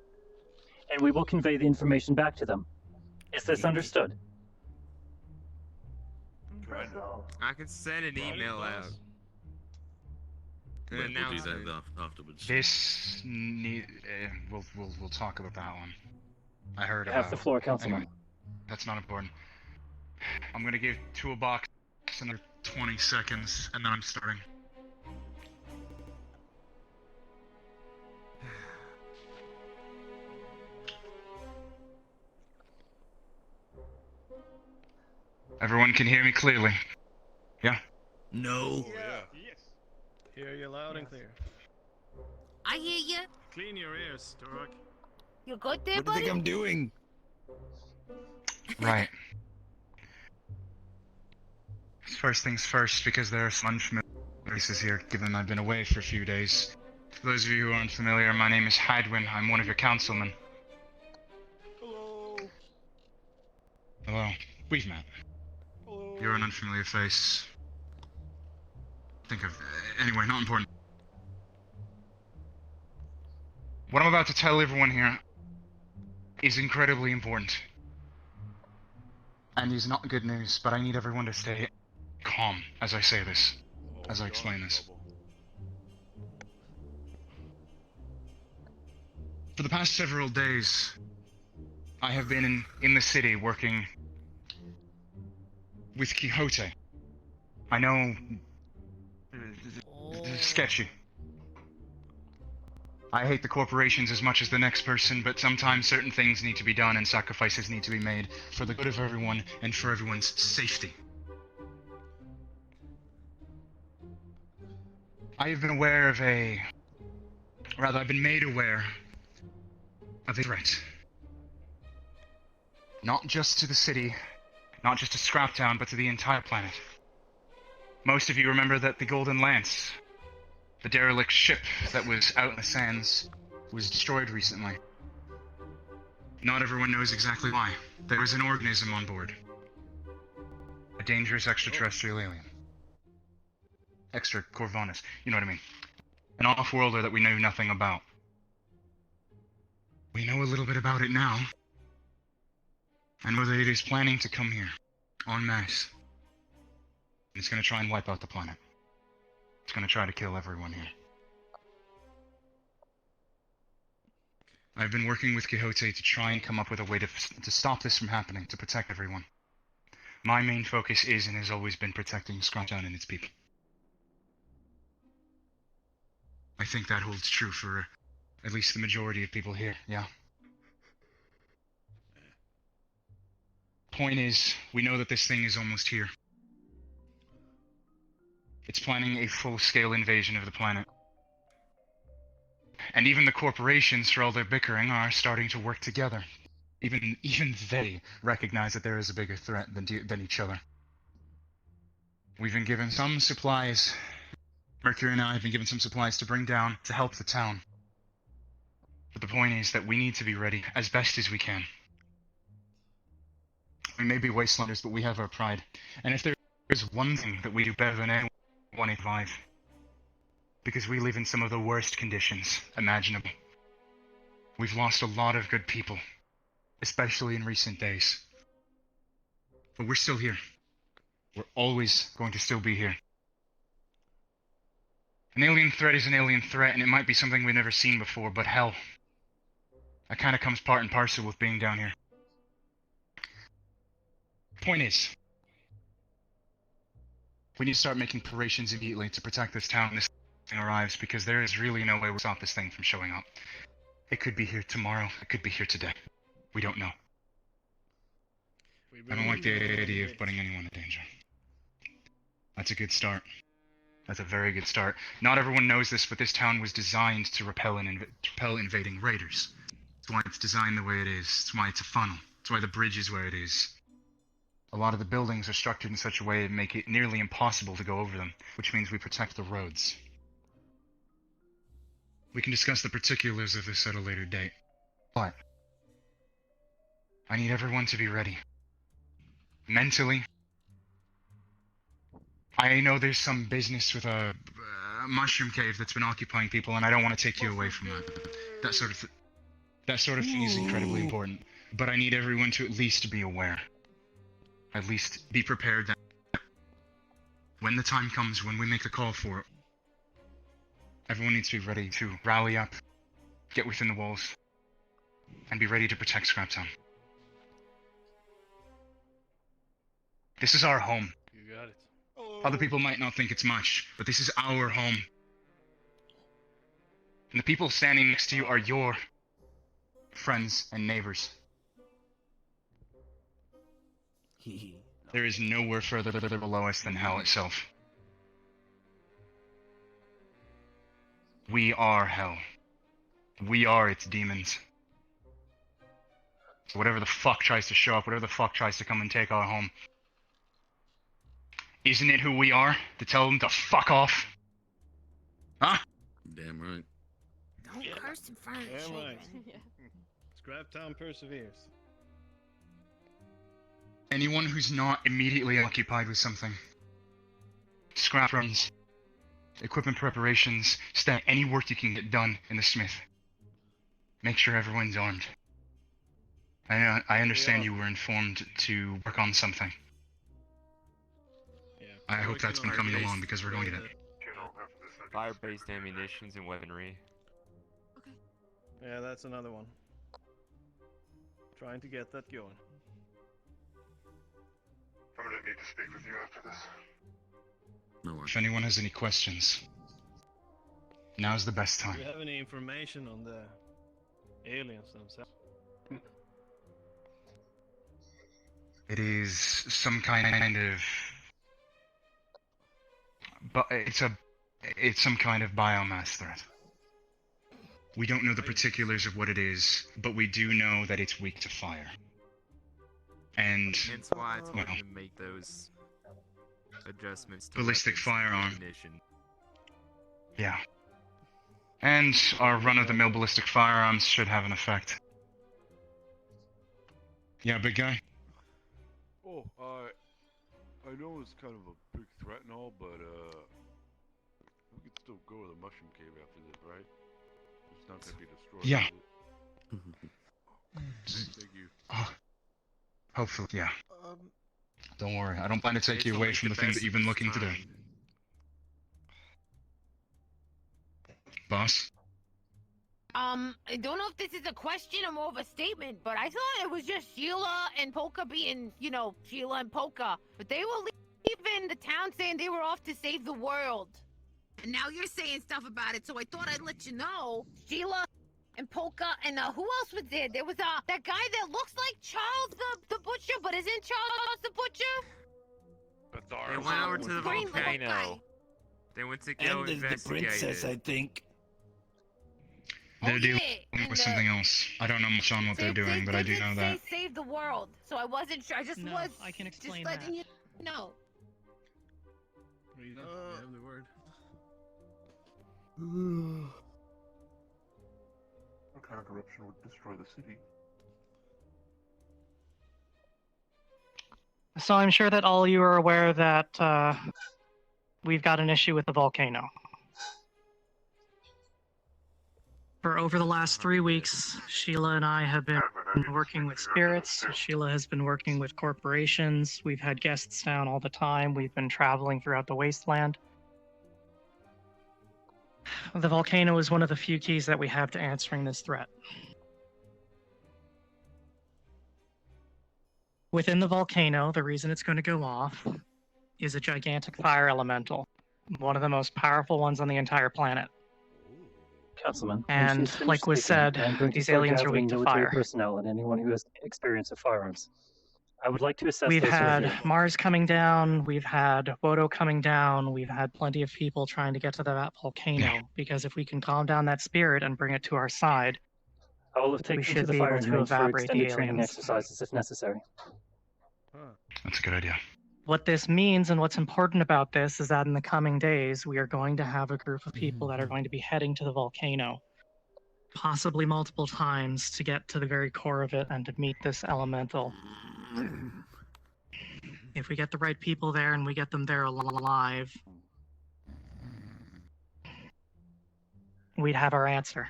and we will convey the information back to them. Is this understood? I can send an email out. We'll do that afterwards. This we'll talk about that one. I heard You about. have the floor, Councilman. Anyway, that's not important. I'm gonna give Toolbox another 20 seconds, and then I'm starting. Everyone can hear me clearly. Yeah? No. Yes. Hear you loud and clear. I hear you. Clean your ears, Stork. You good there, What do you buddy? think I'm doing? Right. First things first, because there are some unfamiliar faces here, given I've been away for a few days. For those of you who aren't familiar, my name is Hadwin. I'm one of your councilmen. Hello. Hello. We've met. Hello. You're an unfamiliar face. Think of... anyway, not important. What I'm about to tell everyone here is incredibly important. And is not good news, but I need everyone to stay calm as I say this, as I explain this. For the past several days, I have been in the city working with Quixote. I know... sketchy. I hate the corporations as much as the next person, but sometimes certain things need to be done and sacrifices need to be made for the good of everyone and for everyone's safety. I have been aware of I've been made aware of a threat. Not just to the city, not just to Scraptown, but to the entire planet. Most of you remember that the Golden Lance, the derelict ship that was out in the sands, was destroyed recently. Not everyone knows exactly why. There was an organism on board. A dangerous extraterrestrial alien. Extra Corvinus, you know what I mean. An off-worlder that we know nothing about. We know a little bit about it now. I know that it is planning to come here, en masse. It's gonna try and wipe out the planet. It's gonna try to kill everyone here. I've been working with Quixote to try and come up with a way to stop this from happening, to protect everyone. My main focus is and has always been protecting Scraptown and its people. I think that holds true for at least the majority of people here, yeah? Point is, we know that this thing is almost here. It's planning a full-scale invasion of the planet. And even the corporations, for all their bickering, are starting to work together. Even they recognize that there is a bigger threat than each other. We've been given some supplies. Mercury and I have been given some supplies to bring down to help the town. But the point is that we need to be ready as best as we can. We may be wastelanders, but we have our pride. And if there is one thing that we do better than anyone in life, because we live in some of the worst conditions imaginable. We've lost a lot of good people, especially in recent days. But we're still here. We're always going to still be here. An alien threat is an alien threat, and it might be something we've never seen before, but hell, that kind of comes part and parcel with being down here. Point is, we need to start making preparations immediately to protect this town when this thing arrives, because there is really no way we'll stop this thing from showing up. It could be here tomorrow, it could be here today. We don't know. I don't like the idea of putting anyone in danger. That's a good start. That's a very good start. Not everyone knows this, but this town was designed to repel invading raiders. That's why it's designed the way it is. That's why it's a funnel. That's why the bridge is where it is. A lot of the buildings are structured in such a way to make it nearly impossible to go over them, which means we protect the roads. We can discuss the particulars of this at a later date. But I need everyone to be ready. Mentally. I know there's some business with a mushroom cave that's been occupying people, and I don't want to take you away from that. That sort of thing is incredibly important. But I need everyone to at least be aware. At least be prepared that when the time comes, when we make the call for it, everyone needs to be ready to rally up, get within the walls, and be ready to protect Scraptown. This is our home. You got it. Other people might not think it's much, but this is our home. And the people standing next to you are your friends and neighbors. There is nowhere further below us than hell itself. We are hell. We are its demons. So whatever the fuck tries to show up, whatever the fuck tries to come and take our home, isn't it who we are to tell them to fuck off? Huh? Damn right. Don't curse in front of the Damn children. right. Scraptown perseveres. Anyone who's not immediately occupied with something. Scrap runs. Equipment preparations. Any work you can get done in the smith. Make sure everyone's armed. I understand you were informed to work on something. I hope that's been coming along because we're going to get it. Fire-based ammunitions and weaponry. Yeah, that's another one. Trying to get that going. I'm gonna need to speak with you after this. No worries. If anyone has any questions, now's the best Do time. you have any information on the aliens themselves? It is some kind of... But it's some kind of biomass threat. We don't know the particulars of what it is, but we do know that it's weak to fire. And Hence why I told well, you to make those adjustments to ballistic weapons and firearm. ammunition. Yeah. And our run-of-the-mill ballistic firearms should have an effect. Yeah, big guy? Oh, I know it's kind of a big threat and all, but, we could still go to the mushroom cave after this, right? It's not gonna be destroyed. Yeah. Thank you. Hopefully, yeah. Don't worry, I don't plan to take you away from the thing that you've been looking to do. Boss? I don't know if this is a question or more of a statement, but I thought it was just Sheila and Polka being, you know, Sheila and Polka. But they were leaving the town saying they were off to save the world. And now you're saying stuff about it, so I thought I'd let you know. Sheila and Polka, and who else was there? There was that guy that looks like Charles the Butcher, but isn't Charles the Butcher? They went over to the volcano. They went to go investigate the princess, it. I think. They're dealing with something else. I don't know much on what they're doing, but I do know that. Save the world, so I wasn't sure. I just No, was I can explain just letting that. you know. You have the word. What kind of corruption would destroy the city? So I'm sure that all you are aware that we've got an issue with the volcano. For over the last 3 weeks, Sheila and I have been working with spirits. Sheila has been working with corporations. We've had guests down all the time. We've been traveling throughout the wasteland. The volcano is one of the few keys that we have to answering this threat. Within the volcano, the reason it's going to go off is a gigantic fire elemental, one of the most powerful ones on the entire planet. Councilman, when And she's finished like was speaking, said, I'm going to these start aliens are gathering weak to military fire. personnel and anyone who has experience with firearms. I would like to assess We've those who are had here. Mars coming down, we've had Bodo coming down, we've had plenty of people trying to get to that volcano, because if we can calm down that spirit and bring it to our side, I will we take you to should the be able firing to range for evaporate the extended training aliens. exercises if necessary. That's a good idea. What this means and what's important about this is that in the coming days, we are going to have a group of people that are going to be heading to the volcano, possibly multiple times, to get to the very core of it and to meet this elemental. If we get the right people there and we get them there alive, we'd have our answer.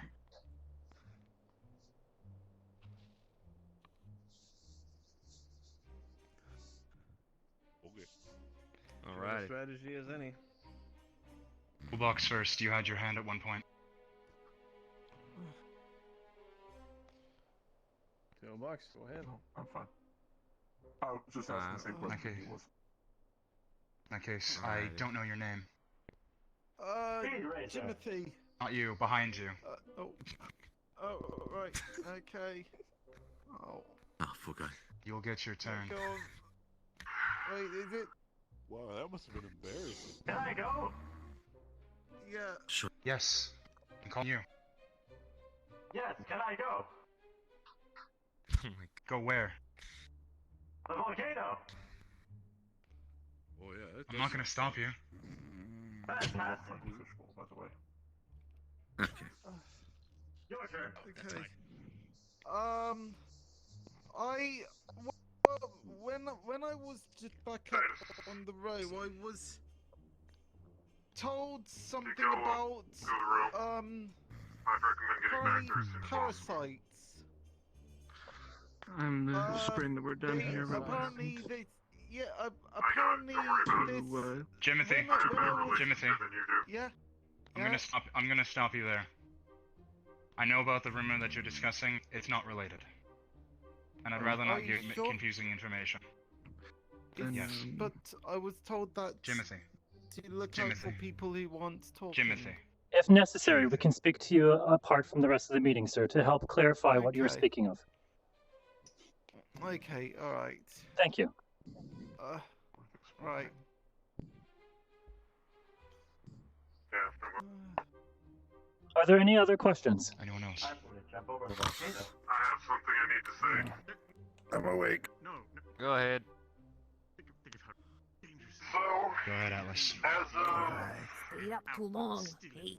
Alright. Strategy as any. Toolbox first, you had your hand at one point. Box, go ahead. I'm fine. I was just asking the same question. Okay. In that case, I don't know your name. Timothy. Not you, behind you. Oh, right, okay. Oh. Oh, fuck. You'll get your turn. Go on. Wait, is it? Wow, that must have been embarrassing. Can I go? Yeah. Sure. Yes. I'm calling you. Yes, can I go? Go where? The volcano. Oh yeah. I'm not gonna stop you. Fantastic. By the way. Okay. Your turn. Okay. When I was just back up on the road, I was told something about parasites. I'm spreading the word down here. Apparently, apparently this. Timothy. Timothy. Yeah. I'm gonna stop you there. I know about the rumor that you're discussing. It's not related. And I'd rather not give confusing information. Yes. But I was told that Timothy. to look out for people who want talking. Timothy. If necessary, we can speak to you apart from the rest of the meeting, sir, to help clarify what you were speaking of. Okay, alright. Thank you. Right. Are there any other questions? Anyone else? I have something I need to say. I'm awake. No. Go ahead. So, Go ahead, Atlas. as Stayed up too long. Hey.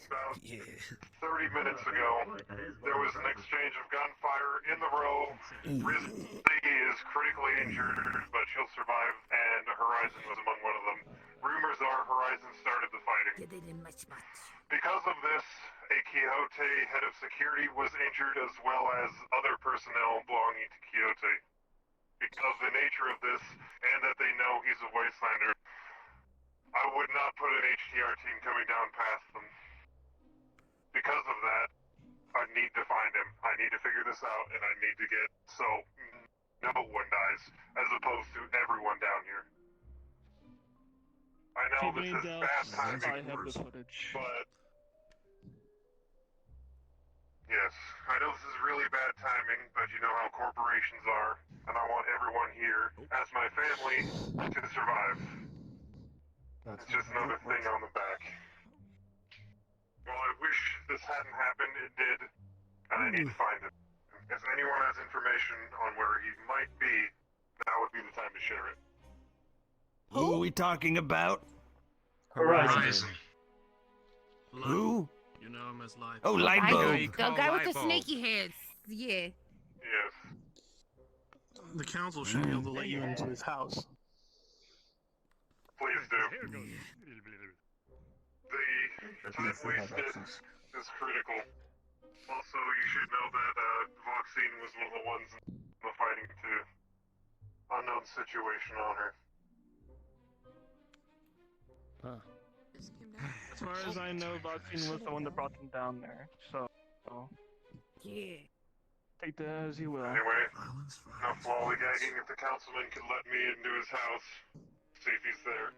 about 30 minutes ago, there was an exchange of gunfire in the row. Rizzy is critically injured, but she'll survive, and Horizon was among one of them. Rumors are Horizon started the fighting. You didn't much. Because of this, a Quixote head of security was injured, as well as other personnel belonging to Quixote. Because of the nature of this, and that they know he's a Wastelander, I would not put an HTR team coming down past them. Because of that, I need to find him. I need to figure this out, and I need to get so no one dies, as opposed to everyone down here. I know this is bad timing, but yes, I know this is really bad timing, but you know how corporations are, and I want everyone here, as my family, to survive. It's just another thing on the back. Well, I wish this hadn't happened, it did, and I need to find him. If anyone has information on where he might be, now would be the time to share it. Who are we talking about? Horizon. Who? You know him as Light. Oh, Lightbulb. The guy with the snaky hairs. Yeah. Yes. The council should be able to let you into his house. Please do. The time wasted is critical. Also, you should know that Voxine was one of the ones in the fighting to unknown situation on her. As far as I know, Voxine was the one that brought them down there, so... Yeah. Take that as you will. Anyway, enough lollygagging. If the councilman could let me into his house, see if he's there.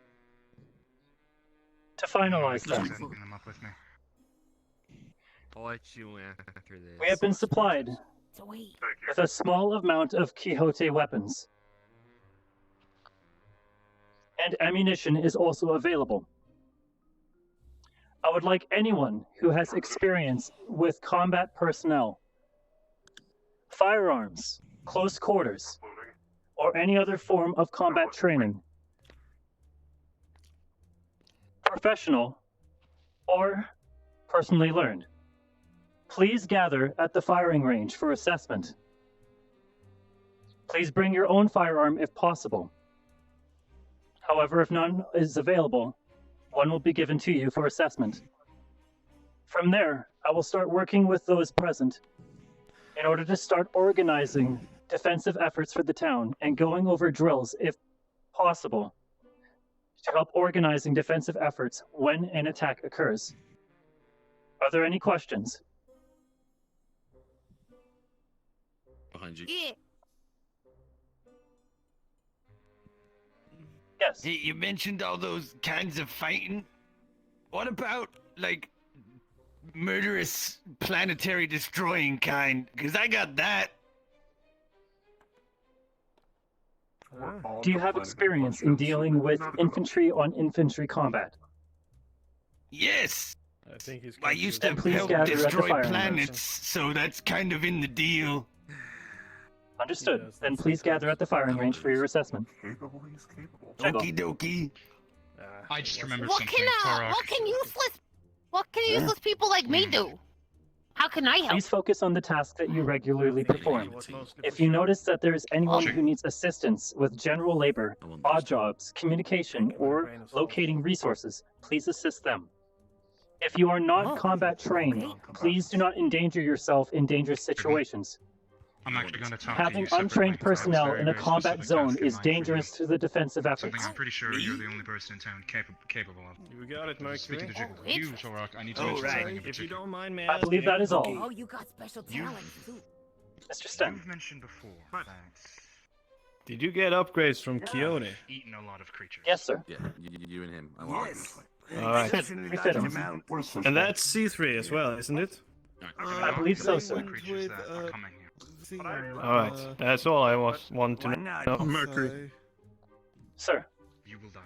To finalize Keep that, sending them up with me. I'll let you in after this. we have been supplied Sweet. with a small amount of Quixote weapons. And ammunition is also available. I would like anyone who has experience with combat personnel, firearms, close quarters, or any other form of combat training, professional or personally learned, please gather at the firing range for assessment. Please bring your own firearm if possible. However, if none is available, one will be given to you for assessment. From there, I will start working with those present in order to start organizing defensive efforts for the town and going over drills, if possible, to help organizing defensive efforts when an attack occurs. Are there any questions? Behind you. Yeah. Yes. Hey, you mentioned all those kinds of fighting. What about, like, murderous, planetary destroying kind? Because I got that. Do you have experience in dealing with infantry on infantry combat? Yes! I think he's I used to Then please help gather at the destroy firing planets, so that's kind of in the deal. Understood. Then please gather at the firing range for your assessment. Okie dokie. I just remembered What something. can Torok. what can useless people like me do? How can I help? Please focus on the tasks that you regularly perform. If you notice that there is anyone who needs assistance with general labor, odd jobs, communication, or locating resources, please assist them. If you are not combat trained, please do not endanger yourself in dangerous situations. I'm actually going to talk Having to you untrained separately, 'cause I was personnel very, in a very combat specific zone task in is mind for you. dangerous to the defensive Something efforts. I'm pretty sure you're the only person in town capable of. You got it, Speaking Mercury. to you, Torok, I need to mention something in If you particular. don't mind me I believe that is all. Oh, you got special talents too. Mr. Sten. You've mentioned before that Did you get upgrades from Quixote? you've eaten a lot of creatures. Yes, sir. Yeah, you and him. Yes. Alright. Refit him. And that's C3 as well, isn't it? I believe so, sir. Creatures that are coming here. Alright, that's all I want to know. Mercury. Sir. You will die.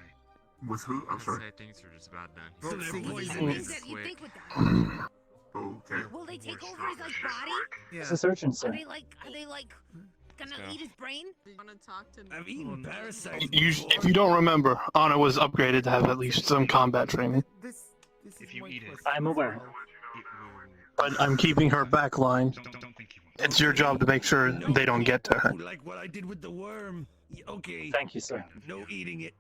With who? I'm sorry. Things are just about done. So they're Things poisonous. that you think would die. Okay. Will they take over his like body? It's a surgeon, Are sir. they like gonna eat his brain? Wanna talk to I've eaten parasites. If you don't remember, Honor was upgraded to have at least some combat training. If you eat it, I'm aware. it will... But I'm keeping her back line. Don't think you will. It's your job to make sure they don't get to her. Like what I did with the worm. Okay. Thank you, sir. No eating it.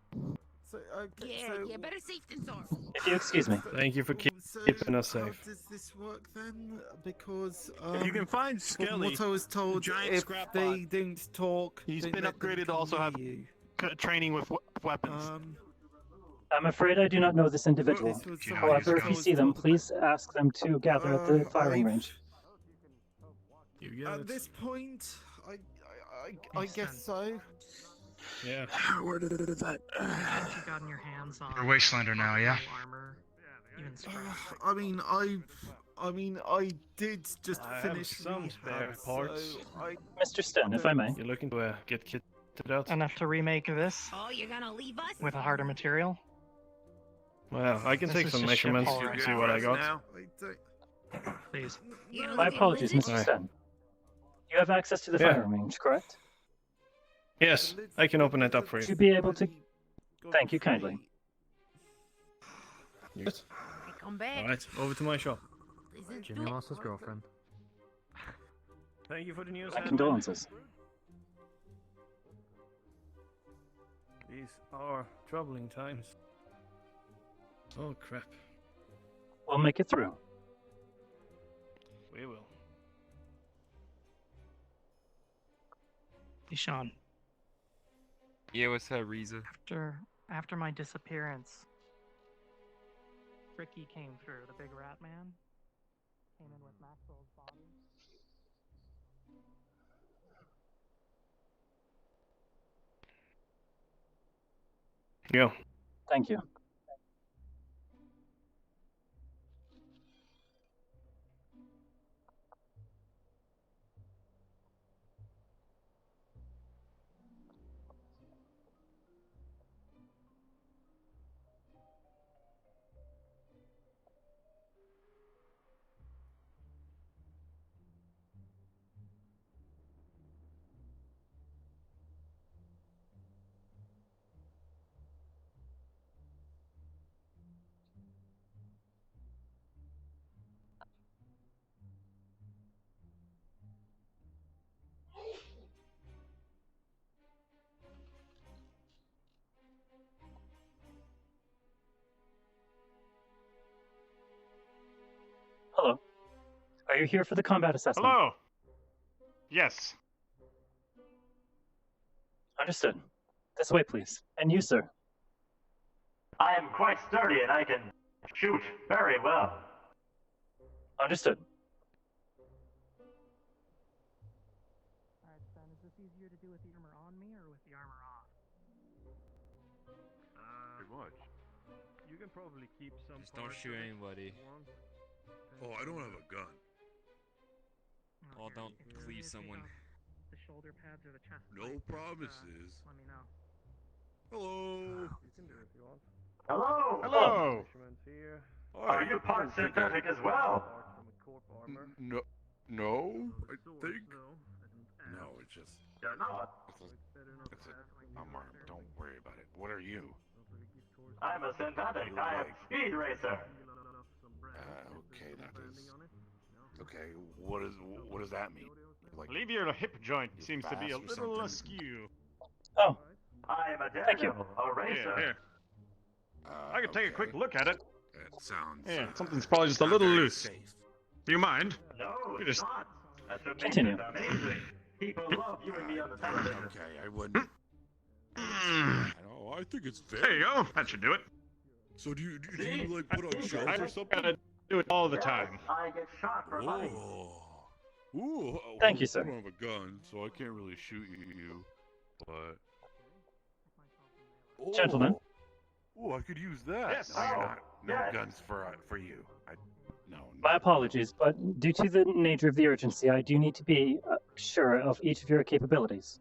So, Yeah, better safe than sorry. If you excuse me. Thank you for keeping us safe. How does this work then? Because You can find from Skelly, what I was told, giant if scrap they bot. don't talk, He's don't been let them upgraded to come also have near you. training with weapons. I'm afraid I do not know this individual. This was However, if you see them, please ask them to gather at the firing range. At this point, I guess so. Yeah. Where did that? Have you gotten your hands on You're a Wastelander now, yeah? armor? Even scratch? I mean, I did just I have finish some spare rehab, parts. so I Mr. Sten, if I may. You're looking to get kitted out? Enough to remake this Oh, you're gonna leave us? with a harder material? Well, I can This take is some just ship measurements all to right. see what I got. I don't. Please. You're gonna My leave apologies, Lizzie? Mr. Sten. You have access to the Yeah. firing range, correct? Yes, I can open it up for Would you. you be able to... Thank you kindly. Yes. Come back. Alright, over to my shop. Jimmy lost his girlfriend. Thank you for the news. My condolences. These are troubling times. Oh crap. We'll make it through. We will. Hey, Sean. Yeah, what's up, Riza? After my disappearance, Ricky came through, the big rat man. Came in with Maxwell's body. Yeah. Thank you. Hello. Are you here for the combat assessment? Hello. Yes. Understood. This way, please. And you, sir. I am quite sturdy and I can shoot very well. Understood. Alright, Ben, is this easier to do with the armor on me or with the armor off? Pretty much. You can probably keep some. Just don't shoot anybody. Oh, I don't have a gun. Oh, don't please someone. The shoulder pads or the chest No plate, promises. let me know. Hello. You can do it if you want. Hello. Hello. Fisherman's here. Are you part synthetic as well? From a corp armor. No, no. I think. No, it's just. You're not. It's an armor. Don't worry about it. What are you? I'm a synthetic. I am Speed Racer. Okay, that is. Okay, what does that mean? Like, I believe your hip joint seems to be a fast or little something? askew. Oh. I am a Thank you. daredevil, a racer. Here. I could take a quick look at it. That sounds. Yeah, something's probably just a little very loose. safe. Do you mind? No, You it's just- not. That's what makes Continue. it amazing. People love viewing me on the television. Okay, I wouldn't. I think it's fair. There you go. That should do it. So do you like put on shows I or something? gotta do it all the time. I get shot for money. Ooh, Thank you, sir. I don't have a gun, so I can't really shoot you. But Gentlemen. Oh, I could use that. Yes. No, you're not. No Yes. guns for you. No. My apologies, but due to the nature of the urgency, I do need to be sure of each of your capabilities.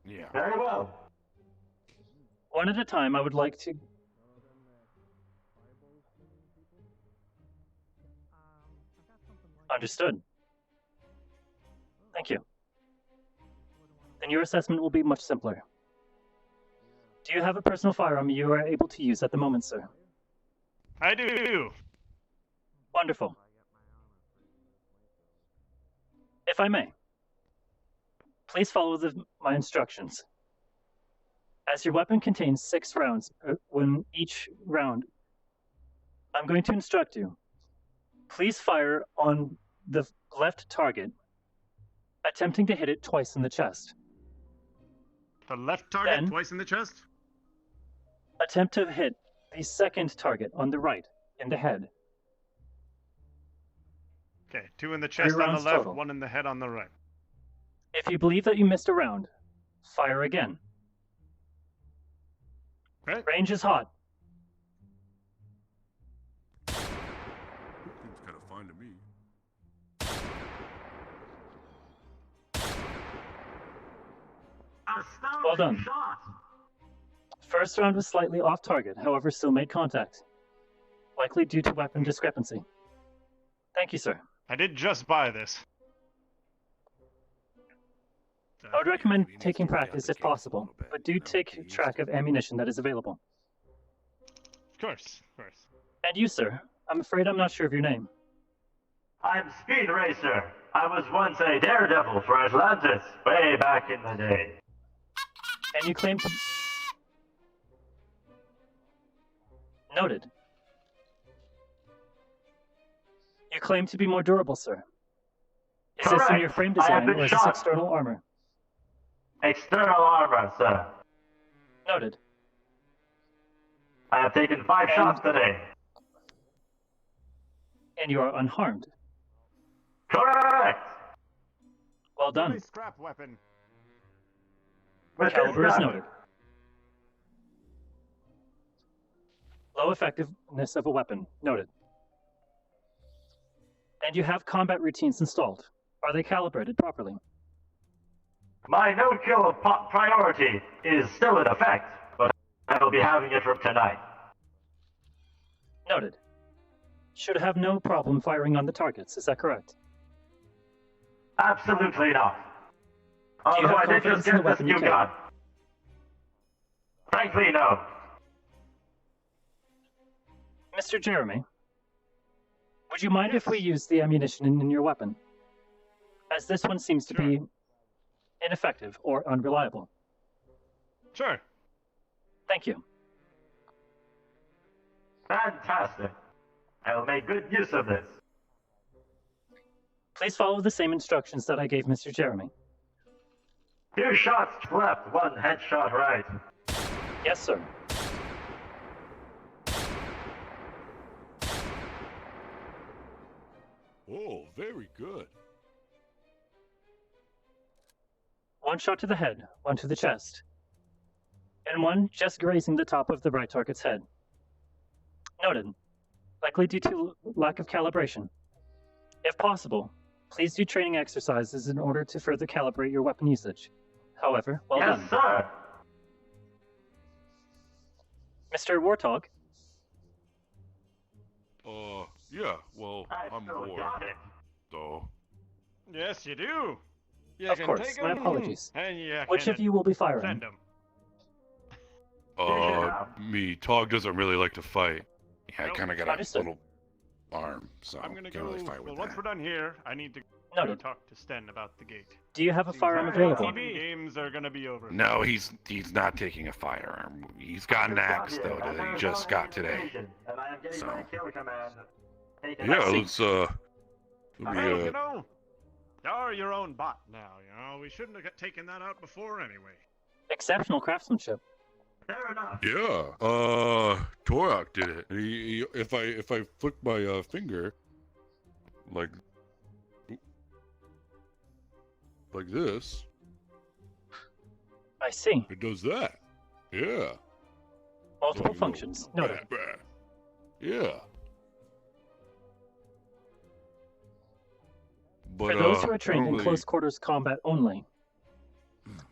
Yeah. Very well. One at a time, I would like to. Understood. Thank you. Then your assessment will be much simpler. Do you have a personal firearm you are able to use at the moment, sir? I do. Wonderful. If I may, please follow my instructions. As your weapon contains 6 rounds, when each round, I'm going to instruct you. Please fire on the left target, attempting to hit it twice in the chest. The left target Then- twice in the chest. Attempt to hit the second target on the right, in the head. Okay, 2 in the chest on the rounds left, total. 1 in the head on the right. If you believe that you missed a round, fire again. Right. Range is hot. Seems kind of fine to me. Astounding Well done. shot. First round was slightly off target, however still made contact. Likely due to weapon discrepancy. Thank you, sir. I did just buy this. I would recommend taking practice if possible, but do take track of ammunition that is available. Of course, of course. And you, sir, I'm afraid I'm not sure of your name. I'm Speed Racer. I was once a daredevil for Atlantis, way back in the day. And you claim to... Noted. You claim to be more durable, sir. Is this in Correct. your frame I have design, been or is this shot. external armor? External armor, sir. Noted. I have taken 5 shots today. And you are unharmed. Correct. Well done. Fully scrap weapon. With Caliber this is gun. noted. Low effectiveness of a weapon. Noted. And you have combat routines installed. Are they calibrated properly? My no-kill priority is still in effect, but I will be having it from tonight. Noted. Should have no problem firing on the targets, is that correct? Absolutely not. Do you Although have I did confidence just in the get this weapon you new carry? gun. Frankly, no. Mr. Jeremy, would you mind if we use the ammunition in your weapon? As this one seems to be ineffective or unreliable. Sure. Thank you. Fantastic. I will make good use of this. Please follow the same instructions that I gave Mr. Jeremy. 2 shots left, 1 headshot right. Yes, sir. Oh, very good. 1 shot to the head, 1 to the chest, and 1 just grazing the top of the right target's head. Noted. Likely due to lack of calibration. If possible, please do training exercises in order to further calibrate your weapon usage. However, well Yes, done. sir. Mr. Warthog, Yeah, well, I'm still bored. got it. So. Yes, you do. You of can course, take my 'em, apologies. And you Which can of you will be firing? send 'em. Me. Tog doesn't really like to fight. Yeah, I Nope. kind of got a Understood. little arm, so I'm gonna can't go. really fight with Well, once that. we're done here, I need to go Noted. talk to Sten about the gate. Do you have a firearm Exactly. available? Games are gonna be over. No, he's not taking a firearm. He's got an axe though that he just got today. And I am getting So. my kill command. Yeah, let's Well, you know, you're your own bot now. You know, we shouldn't have taken that out before anyway. Exceptional craftsmanship. Fair enough. Yeah, Torak did it. If I flick my finger, like this, I see. it does that. Yeah. Multiple So, functions. Noted. Yeah. But, For those who are trained in normally- close quarters combat only,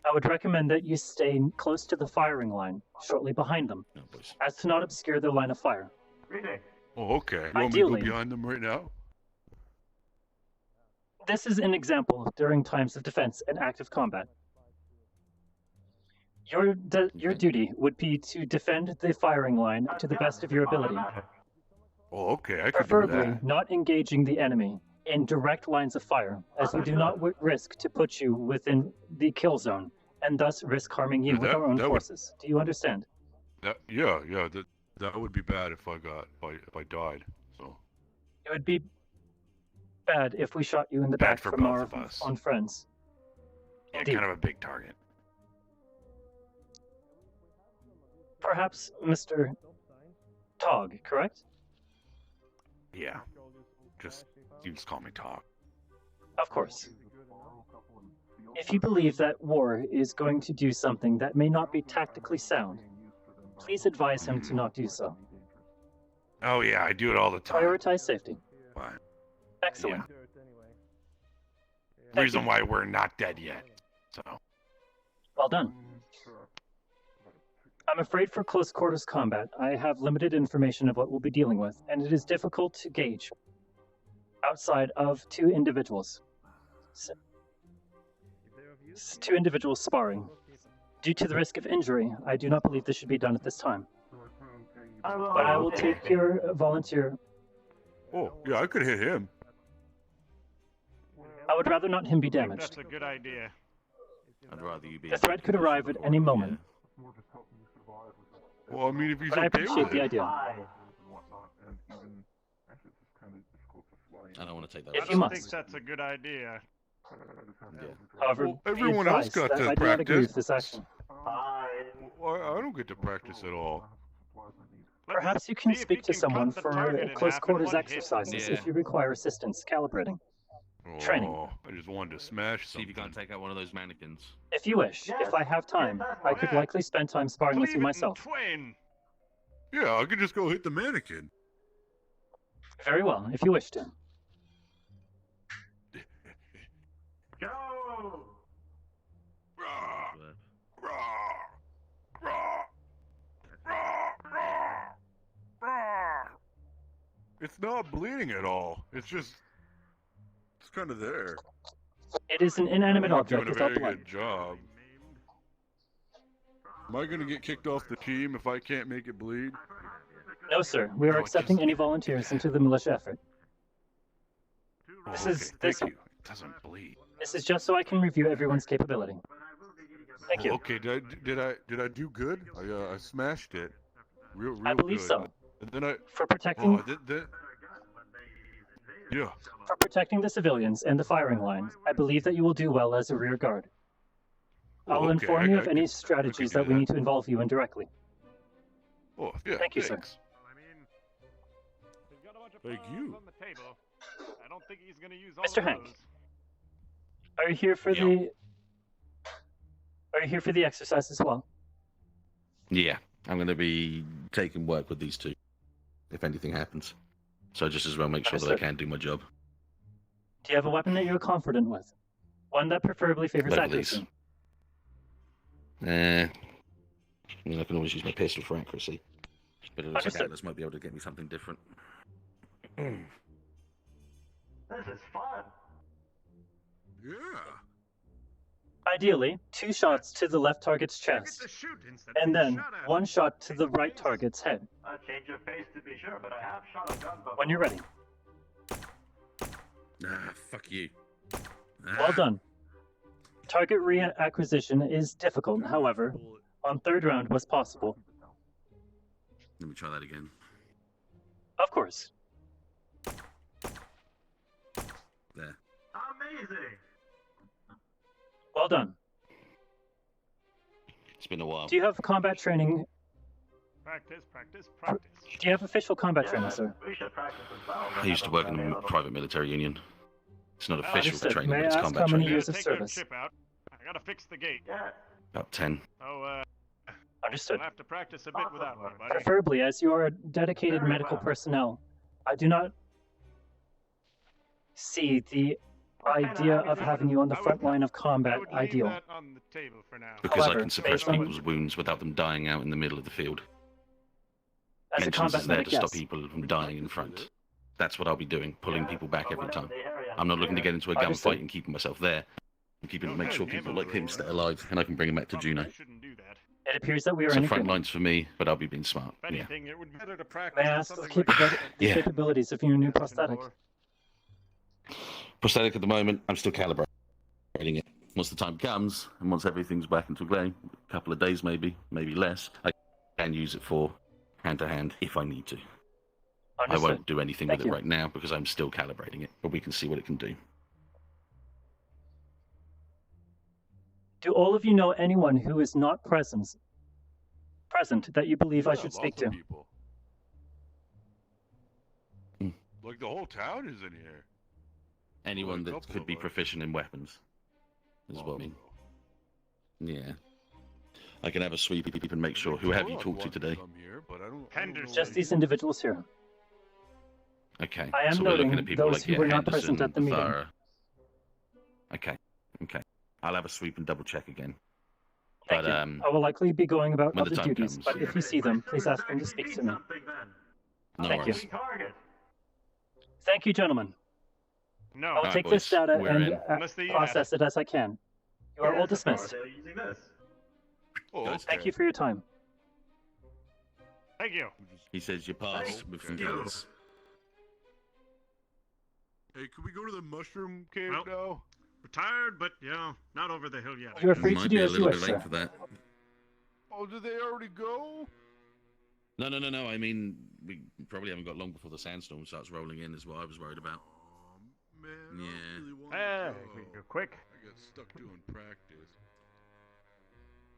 I would recommend that you stay close to the firing line, shortly behind them, as to not obscure their line of fire. Reading. Oh, okay. You want me to Ideally- go behind them right now? This is an example during times of defense and active combat. Your duty would be to defend the firing line to the best of your ability, Oh, okay. I can do preferably that. not engaging the enemy in direct lines of fire, as we do not risk to put you within the kill zone, and thus risk harming you Yeah, with that- our own that would- forces. Do you understand? Yeah. That would be bad if I died. So. It would be bad if we shot you in the Bad back for from both our of us. own friends. Yeah, Indeed. kind of a big target. Perhaps Mr. Tog, correct? Yeah. You just call me Tog. Of course. If you believe that War is going to do something that may not be tactically sound, please advise him to not do so. Oh yeah, I do it all the time. Prioritize safety. Fine. Excellent. Reason why we're not dead yet. So. Well done. I'm afraid for close quarters combat, I have limited information of what we'll be dealing with, and it is difficult to gauge outside of 2 individuals. Two individuals sparring. Due to the risk of injury, I do not believe this should be done at this time. But I will take your volunteer. Oh, yeah, I could hit him. I would rather not him be That's damaged. a good idea. I'd rather you be. The threat could arrive at any moment. Well, I mean, if he's But I okay appreciate with the it. idea. I don't want to take that. If risk. you I think must. that's a good idea. Yeah. However, Well, be everyone else advised got that to I do not agree practice. with this action. I don't get to practice at all. Perhaps you can see if speak you to can someone cut the for target in close half in quarters one hit. exercises Yeah. if you require assistance calibrating. Training. Oh, I just wanted to smash See if something. you can't take out one of those mannequins. If you wish, if I have time, I could likely spend time sparring with you myself. Twain. Yeah, I could just go hit the mannequin. Very well, if you wish to. Go! It's not bleeding at all. It's kind of there. It is an inanimate You're not object doing a without very blood. good job. Am I gonna get kicked off the team if I can't make it bleed? No, sir. We are No, accepting any volunteers into the militia effort. This is this. Thank you. It doesn't bleed. This is just so I can review everyone's capability. Thank you. Okay, did I do good? I smashed it. Real I believe good. so. And then I For protecting, yeah. for protecting the civilians and the firing line, I believe that you will do well as a rear guard. I will okay, inform you of I any could strategies do that we that. need to involve you in directly. Oh, yeah. Thank you, sir. thanks. Thank you. On the table. I don't think he's gonna use all Mr. of Hank, those. are you here for the? Are you here for the exercise as well? Yeah, I'm going to be taking work with these two, if anything happens. So just as well make sure that I Understood. can do my job. Do you have a weapon that you're confident with? One that preferably favors Like these. accuracy. I mean, I can always use my pistol for accuracy. But it looks like Understood. Atlas might be able to get me something different. This is fun. Yeah. Ideally, 2 shots to the left target's chest, and then 1 shot to the right target's head. I'll change your face to be sure, but I have shot a gun before. When you're ready. Ah, fuck you. Well done. Target reacquisition is difficult, however, on 3rd round was possible. Let me try that again. Of course. There. Amazing. Well done. It's been a while. Do you have combat training? Practice, practice, practice. Do you have official combat training, sir? We should practice as well. I used to work in a private military union. It's not official Understood. training, May but I it's ask combat how many training. years of Take that service? chip out. I gotta fix the gate. Yeah. About 10. Oh, Understood. I'll have to practice a bit without me, buddy. Preferably, as you are dedicated Very medical well. personnel, I do not see the idea of having you on the front line of combat Leave ideal. that on the table for now. Because However, I can suppress based on- people's wounds without them dying out in the middle of the field. As a Mentions combat is there medic, to stop yes. people from dying in front. That's what I'll be doing, pulling people back every time. area. I'm not looking to get into a Understood. gunfight and keeping myself there. I'm keeping to make sure people like him stay alive, and I can bring him back to Juno. Shouldn't do that. It appears that we are So in front agreement. lines for me, but I'll be being smart. If Yeah. anything, it would be better to May practice I on ask the something like Yeah. capabilities of your new prosthetic? Prosthetic at the moment, I'm still calibrating it. Once the time comes, and once everything's back into play, a couple of days maybe less, I can use it for hand-to-hand if I need to. I Understood. won't do anything Thank with it you. right now because I'm still calibrating it, but we can see what it can do. Do all of you know anyone who is not present that you believe I Yeah, should speak lots of to? people. Like the whole town is in here. Anyone a that couple could of be us. proficient in weapons is what I mean. Yeah. I can have a sweep and make sure. Who have you talked to today? Just these individuals here. Okay. I am so we're looking noting at people those like who were not present Henderson, at the meeting. Thara. Okay. Okay. I'll have a sweep and double check again. Thank But you. I will likely be going about when the other time duties, comes. but if you see them, please ask them to speak to me. No Thank worries. you. Thank you, gentlemen. No. I will Alright, take this boys, data we're and in. Unless they process it as I can. You are all dismissed. Oh, Thank you for your time. Thank you. He says you pass with some guns. Hey, can we go to the mushroom cave Well, now? We're tired, but not over the hill yet. You are free Might to be do a as you little wish, bit late sir. for that. Oh, did they already go? No. I mean, we probably haven't got long before the sandstorm starts rolling in, is what I was worried about. man. Yeah. I don't really want Hey, to go. you're quick. I got stuck doing practice.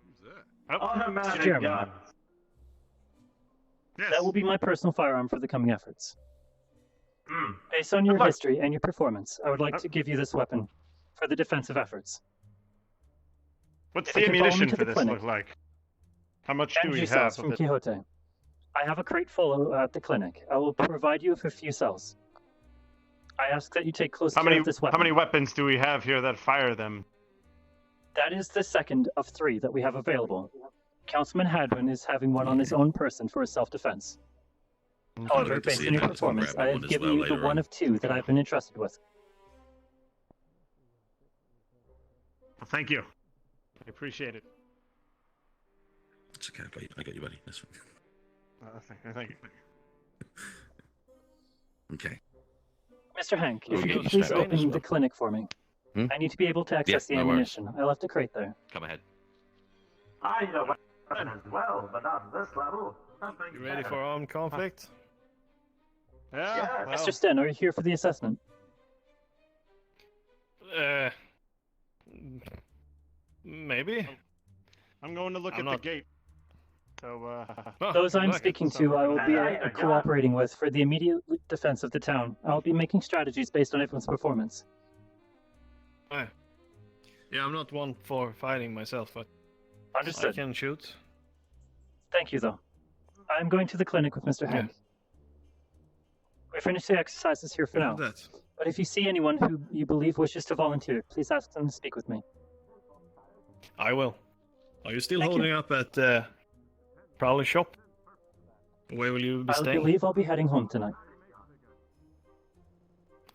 Who's that? Oh, Automatic Jeremy. guns. Yes. That will be my personal firearm for the coming efforts. Hmm. Based on your Good luck. history and your performance, I would like to give you this weapon for the defensive efforts. What's If the you can follow me ammunition to for the this clinic, look like? How much do energy we cells have from of it? Quixote. I have a crate full at the clinic. I will provide you with a few cells. I ask that you take close How care many of this weapon. how many weapons do we have here that fire them? That is the second of 3 that we have available. Councilman Hadwin is having one on his own person for his self-defense. However, like to based see on if your Hadwin's gonna performance, grab I that have one as given well you the later one on. of 2 that I've been entrusted with. Well, thank you. I appreciate it. It's okay. I got you, buddy. That's fine. Thank you. Okay. Mr. Hank, if We'll you get could you please strapped in as open well. the clinic for me. I need to be able to access the no worries. ammunition. I left a crate there. Come ahead. I need a weapon as well, but not this level. Nothing You ready better. for armed conflict? Yeah. Well, Mr. Sten, are you here for the assessment? Maybe. I'm going to look I'm at not- the gate. So, Those I'm look, speaking it's to, I will be Yeah. cooperating with for the immediate defense of the town. I'll be making strategies based on everyone's performance. Yeah, I'm not one for fighting myself, but I Understood. can shoot. Thank you, though. I'm going to the clinic with Mr. Hank. We finished the exercises here for now. That. But if you see anyone who you believe wishes to volunteer, please ask them to speak with me. I will. Are you still Thank holding up at Prowler's shop? Where will you be I staying? believe I'll be heading home tonight.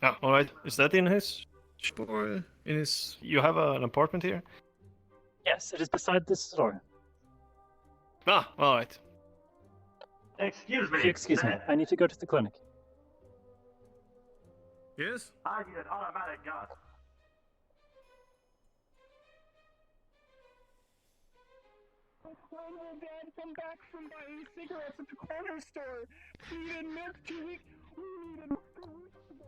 Ah, all right. Is that in his shop or in his? You have an apartment here? Yes, it is beside this store. Ah, all right. Excuse If you me. excuse me, I need to go to the clinic. Yes. I need an automatic gun. When Dad come back from buying cigarettes at the corner store? We needed milk 2 weeks. We needed milk 2 weeks ago.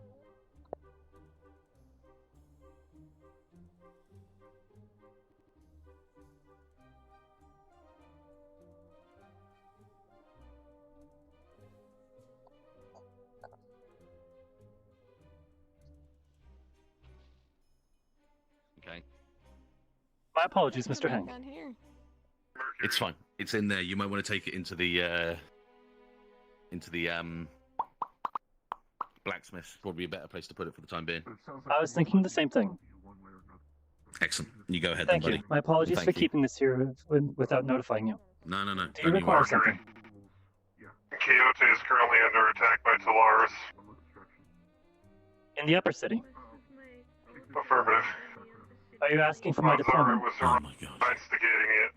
Okay. My apologies, Mr. Hank. Down here. It's fine. It's in there. You might want to take it into the blacksmith. Probably a better place to put it for the time being. I was thinking the same thing. Excellent. You go ahead Thank then, you. buddy. My apologies Thank for you. keeping this here without notifying you. No. Do you Don't require worry. something? Quixote is currently under attack by Talaris. In the upper city. Affirmative. Are you asking for my deployment? was instigating it.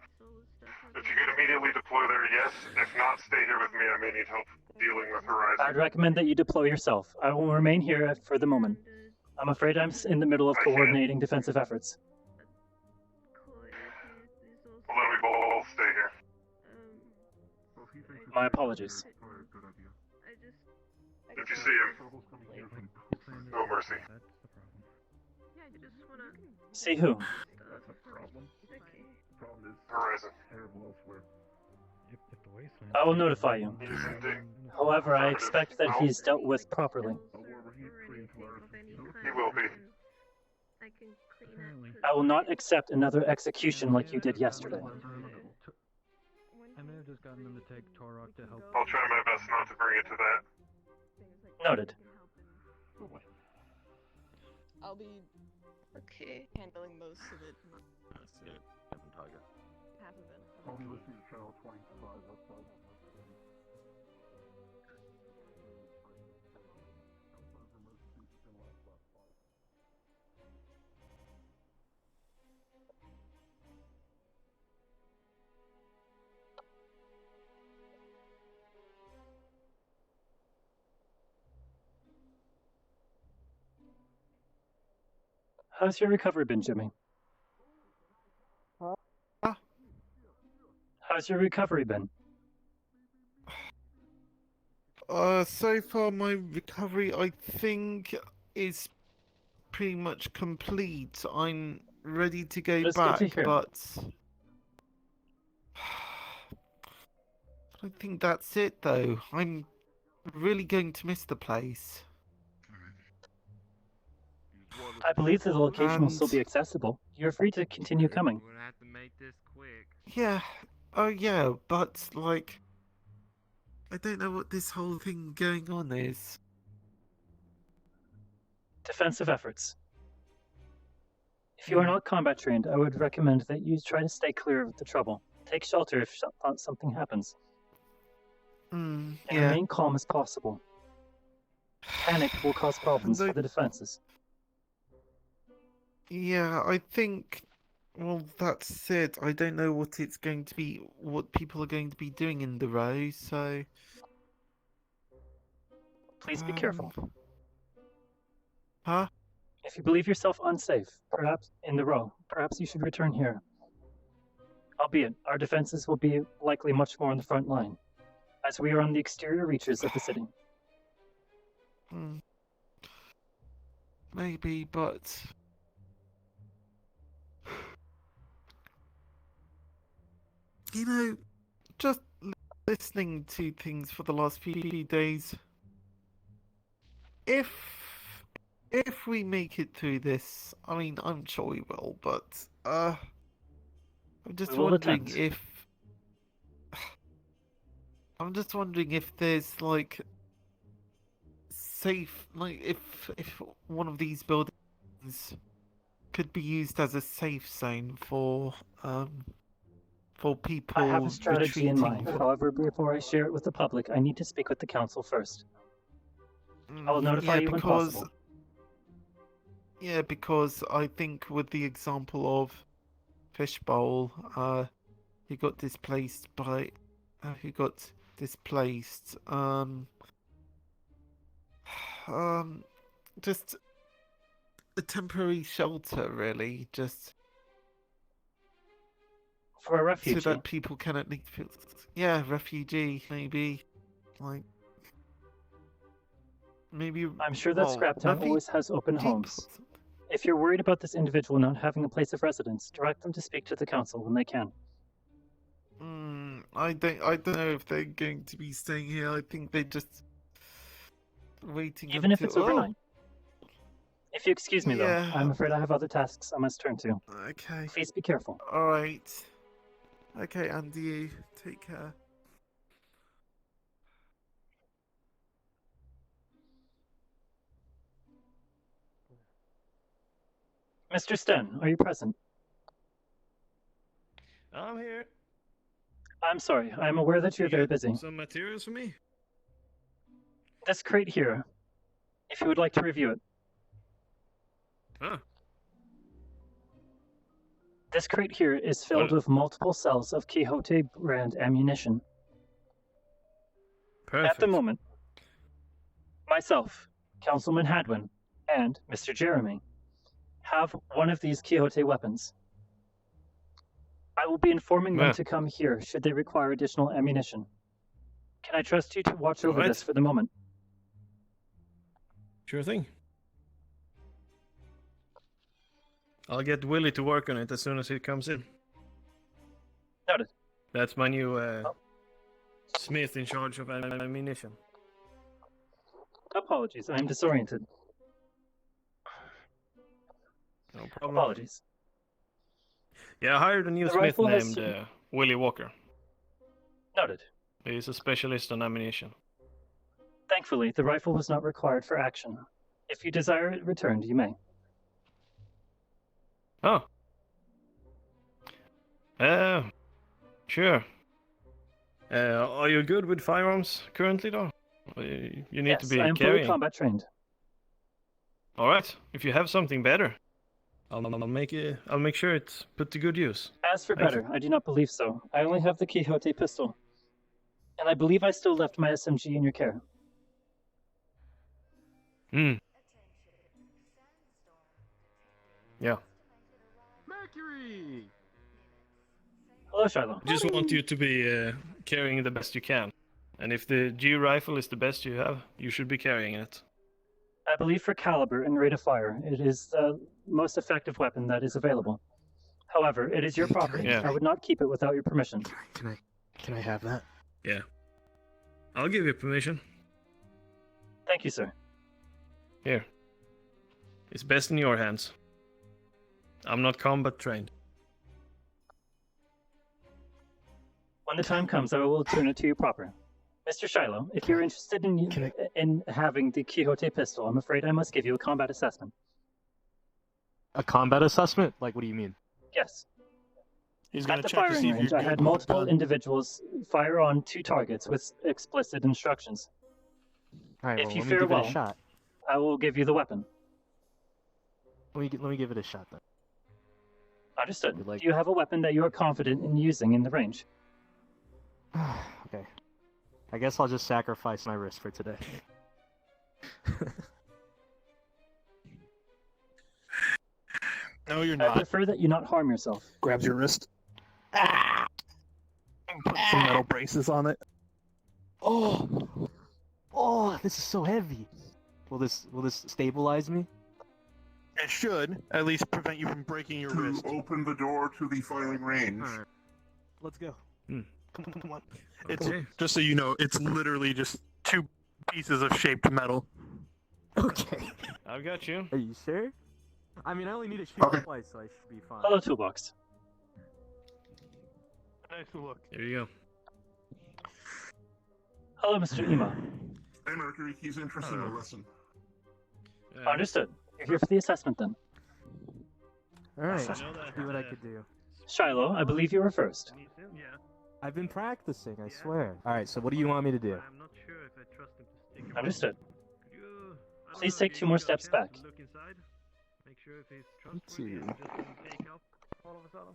If you could immediately deploy there, yes. If not, stay here with me. I may need help dealing with Horizon. I'd recommend that you deploy yourself. I will remain here for the moment. I'm afraid I'm in the middle of coordinating defensive efforts. Well, then we both stay here. My apologies. If you see him, no mercy. See who? Horizon. I will notify you. He's indeed. However, I expect that he's dealt with properly. He will be. I will not accept another execution like you did yesterday. I may have just gotten them to take Torok to help. I'll try my best not to bring it to that. Noted. I'll be handling most of it. Half of it. I'll be listening to Channel 25 outside. How's your recovery been, Jimmy? How's your recovery been? So far my recovery, I think, is pretty much complete. I'm ready to go That's good to back, hear. but I don't think that's it, though. I'm really going to miss the place. I believe that the location will still And- be accessible. You're free to continue coming. We're gonna have to make this quick. Yeah. Oh, yeah, but, like, I don't know what this whole thing going on is. Defensive efforts. If you are not combat trained, I would recommend that you try to stay clear of the trouble. Take shelter if something happens. And Yeah. remain calm as possible. Panic will cause problems for the defenses. Yeah, I think. Well, that's it. I don't know what it's going to be, what people are going to be doing in the row, so. Please be careful. Huh? If you believe yourself unsafe, perhaps in the row, perhaps you should return here. Albeit, our defenses will be likely much more on the front line, as we are on the exterior reaches of the city. Maybe, but. You know, just listening to things for the last few days. If we make it through this, I mean, I'm sure we will, but I'm just We will wondering attempt. if there's like safe, like if one of these buildings could be used as a safe zone for people I have a strategy in mind. retreating. However, before I share it with the public, I need to speak with the council first. I will notify you when possible. Yeah, because I think with the example of Fishbowl, he got displaced by, just a temporary shelter, really, just for a refugee. so that people can at least feel, yeah, refugee, maybe, like. Maybe I'm sure that Scraptown always has open homes. If you're worried about this individual not having a place of residence, direct them to speak to the council when they can. I don't know if they're going to be staying here. I think they're just waiting. Even if it's until- overnight. If you excuse me, Yeah. though, I'm afraid I have other tasks I must turn to. Okay. Please be careful. All right. Okay, and you take care. Mr. Sten, are you present? I'm here. I'm sorry, I'm aware that you're very busy. Some materials for me? This crate here, if you would like to review it. Huh. This crate here is filled with multiple cells of Quixote brand ammunition. Perfect. At the moment, myself, Councilman Hadwin, and Mr. Jeremy have one of these Quixote weapons. I will be informing them Yeah. to come here should they require additional ammunition. Can I trust you to watch over Alright. this for the moment? Sure thing. I'll get Willie to work on it as soon as he comes in. Noted. That's my new smith in charge of ammunition. Apologies, I am disoriented. No problem. Apologies. Yeah, I hired a new The smith rifle has named certain- Willie Walker. Noted. He's a specialist on ammunition. Thankfully, the rifle was not required for action. If you desire it returned, you may. Oh. Sure. Are you good with firearms currently, though? You need Yes, to be I am fully carrying. combat trained. All right. If you have something better, I'll make it. I'll make sure it's put to good use. As for Thank you. better, I do not believe so. I only have the Quixote pistol. And I believe I still left my SMG in your care. Yeah. Mercury! Hello, Shiloh. Just want you to be carrying the best you can. And if the G rifle is the best you have, you should be carrying it. I believe for caliber and rate of fire, it is the most effective weapon that is available. However, it is your property. I would not keep it without your permission. Can I have that? Yeah. I'll give you permission. Thank you, sir. Here. It's best in your hands. I'm not combat trained. When the time comes, I will turn it to you proper. Mr. Shiloh, if you're interested in having the Quixote pistol, I'm afraid I must give you a combat assessment. A combat assessment? Like, what do you mean? Yes. He's At gonna the check to firing see if range, you're I good had with multiple gun. individuals fire on 2 targets with explicit instructions. Alright, If well, you let me fare give it well, a shot. I will give you the weapon. Let me give it a shot then. Understood. Do you have a weapon that you are confident in using in the range? Okay. I guess I'll just sacrifice my wrist for today. No, you're I not. prefer that you not harm yourself. Grabs your wrist. Put some metal braces on it. Oh! Oh, this is so heavy. Will this stabilize me? It should at least prevent you from breaking your wrist. Open the door to the firing range. Alright. Let's go. Come on. It's just so you know, it's literally just 2 pieces of shaped metal. Okay. I've got you. Are you sure? I mean, I only need to shoot twice, so I should be fine. Hello, Toolbox. Nice look. Here you go. Hello, Mr. Ema. Hey, Mercury, he's interested in a lesson. Understood. You're here for the assessment then. Alright, see what I could do. Shiloh, I believe you were first. I've been practicing, I swear. Alright, so what do you want me to do? I'm not sure if I trust him to stick. Understood. I don't Please know, take do 2 you more give steps a chance back. to Look inside. Make sure if he's Let's trustworthy see. and just doesn't take up all of a sudden.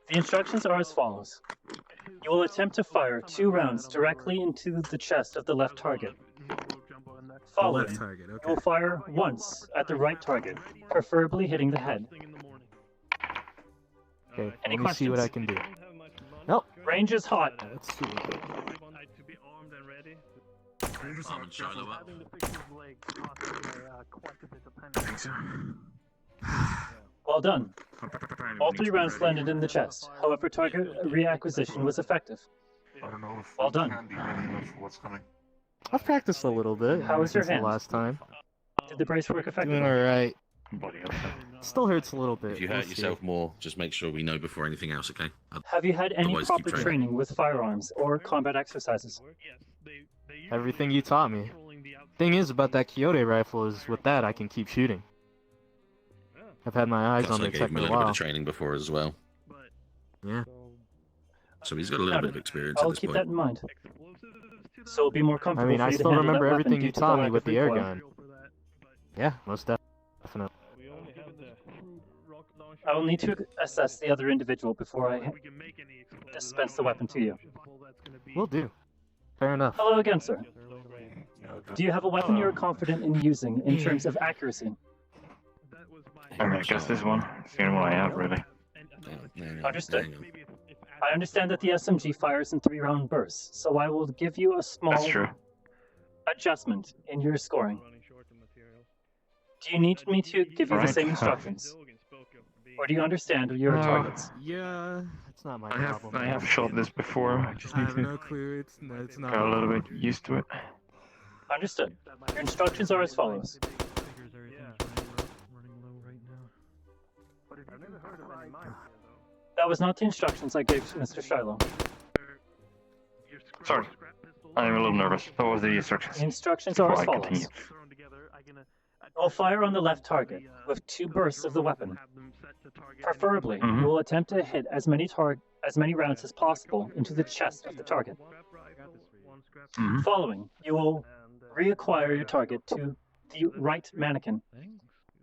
The instructions are as follows. You will attempt to fire 2 rounds directly into the chest of the left target. Following, target, you will fire once at the right target, preferably hitting the head. Okay, Any let me see what questions? I can do. Nope. Range is hot. Let's see. To be armed and ready. Arm Shiloh up. Having to fix his leg cost me quite a bit of pennies. Well done. All 3 rounds landed in the chest. However, target reacquisition was effective. I don't know if Well done. Candy ready enough for what's coming. I've practiced a little bit. How was your since the hand? last time. Did the brace work effectively? Doing alright. Still hurts a little bit. If you We'll hurt see. yourself more, just make sure we know before anything else, okay? Have you had any Otherwise, keep proper training. training with firearms or combat exercises? Everything you taught me. Thing is about that Quixote rifle is with that I can keep shooting. I've had my eyes Plus, on I the gave tech him for a a little bit while. of training before as well. Yeah. So he's got a little bit of experience I at will this keep point. that in mind. So it'll be more I comfortable mean, for I you to still handle remember that weapon everything due you to taught me lack with of the air recoil. gun. Yeah, most definitely. I will need to assess the other individual before I dispense the weapon to you. Will do. Fair enough. Hello again, sir. Do you have a weapon you're confident in using in terms of accuracy? I mean, I guess this one. It's the only one I have, really. Understood. I understand that the SMG fires in 3-round bursts, so I will give you a small That's true. adjustment in your scoring. Do you need me to give you the Alright, same instructions? Or do you understand your targets? Yeah, it's not my I problem. have shot this before. I just I need have to no clue. It's not. get a little bit used to it. Understood. Your instructions are as follows. That was not the instructions I gave to Mr. Shiloh. Sorry. I'm a little nervous. What was the instructions? The instructions are as Before I follows. continue. You will fire on the left target with 2 bursts of the weapon. Preferably, Mhm. you will attempt to hit as many rounds as possible into the chest of the target. Mhm. Following, you will reacquire your target to the right mannequin,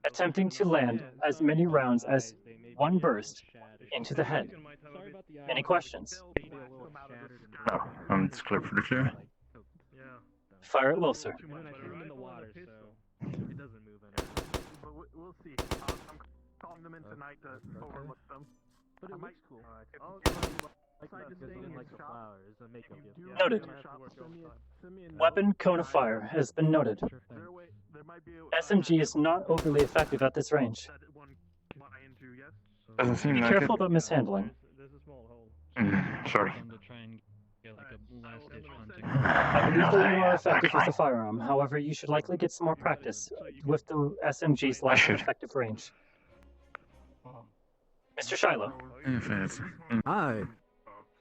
attempting to land as many rounds as 1 burst into the head. Any questions? No, it's clear for the clear. Fire at will, sir. But we'll see. I'm calling them in tonight to overlook them. But it looks cool. Noted. Weapon cone of fire has been noted. SMG is not overly effective at this range. Doesn't seem Be like careful it. about mishandling. Sorry. I believe that you are effective with the firearm. However, you should likely get some more practice with the SMG's less effective range. Mr. Shiloh. Hi.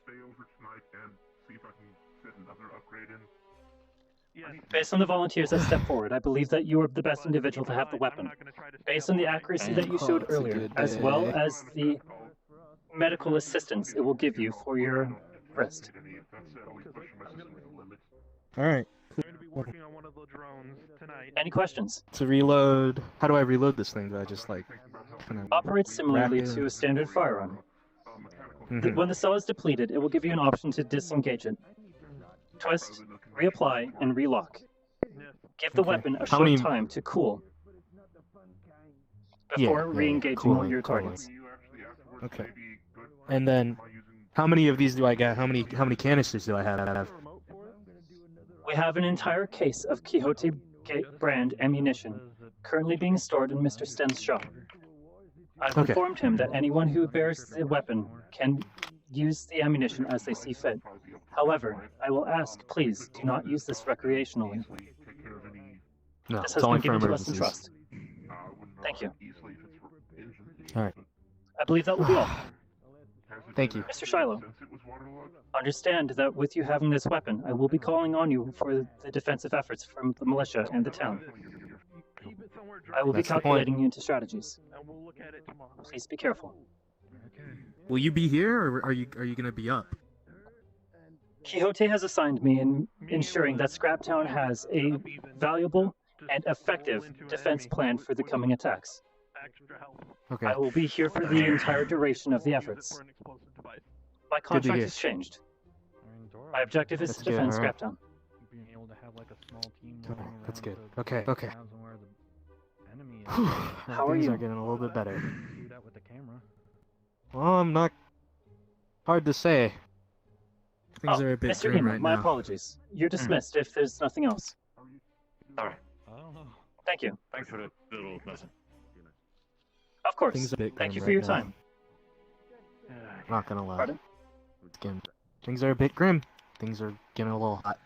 Stay over tonight and see if I can fit another upgrade in. Based on the volunteers that stepped forward, I believe that you are the best individual to have the weapon. Based on the accuracy that you showed earlier, as well as the medical assistance it will give you for your wrist. Alright. Any questions? To reload, how do I reload this thing? Do I just like kind of Operates similarly rack it? to a standard firearm. Mhm. When the cell is depleted, it will give you an option to disengage it. Twist, reapply, and relock. Give the Okay. weapon a How short many- time to cool Yeah, before yeah, re-engaging cooling, your cooling. targets. Okay. And then, how many of these do I get? How many canisters do I have? We have an entire case of Quixote brand ammunition currently being stored in Mr. Sten's shop. I've Okay. informed him that anyone who bears the weapon can use the ammunition as they see fit. However, I will ask, please, do not use this recreationally. No, This it's has only been for given to us in emergencies. trust. Thank you. Alright. I believe that will be all. Thank you. Mr. Shiloh, understand that with you having this weapon, I will be calling on you for the defensive efforts from the militia and the town. I will be That's the point. calculating you into strategies. Please be careful. Will you be here, or are you gonna be up? Quixote has assigned me in ensuring that Scraptown has a valuable and effective defense plan for the coming attacks. Okay. I will be here for the entire duration of the efforts. My Good to contract hear. has changed. My objective is That's to good, defend alright. Scraptown. Okay, that's good. Okay, okay. How are Things you? are getting a little bit better. Well, I'm not. Hard to say. Things are a bit Mr. grim Eamon, right my now. apologies. You're dismissed if there's nothing else. Alright. Thank you. Thanks for the little message. Of course. Things are a bit Thank you grim for your right now. time. Not gonna lie. Pardon? It's getting, things are a bit grim. Things are getting a little hot.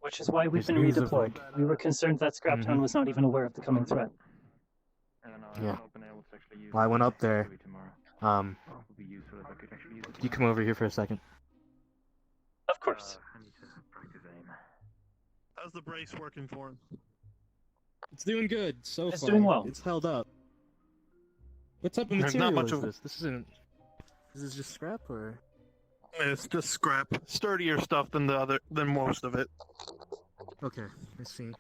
Which is why we've There's been news of, redeployed. like- We were concerned that Scraptown Mhm. was not even aware of the coming threat. Yeah. Well, I went up there. Could you come over here for a second? Of course. How's the brace working for him? It's doing good so It's far. doing well. It's held up. What type of There's material not much is of- this? This isn't. Is this just scrap or? It's just scrap, sturdier stuff than most of it. Okay, I see.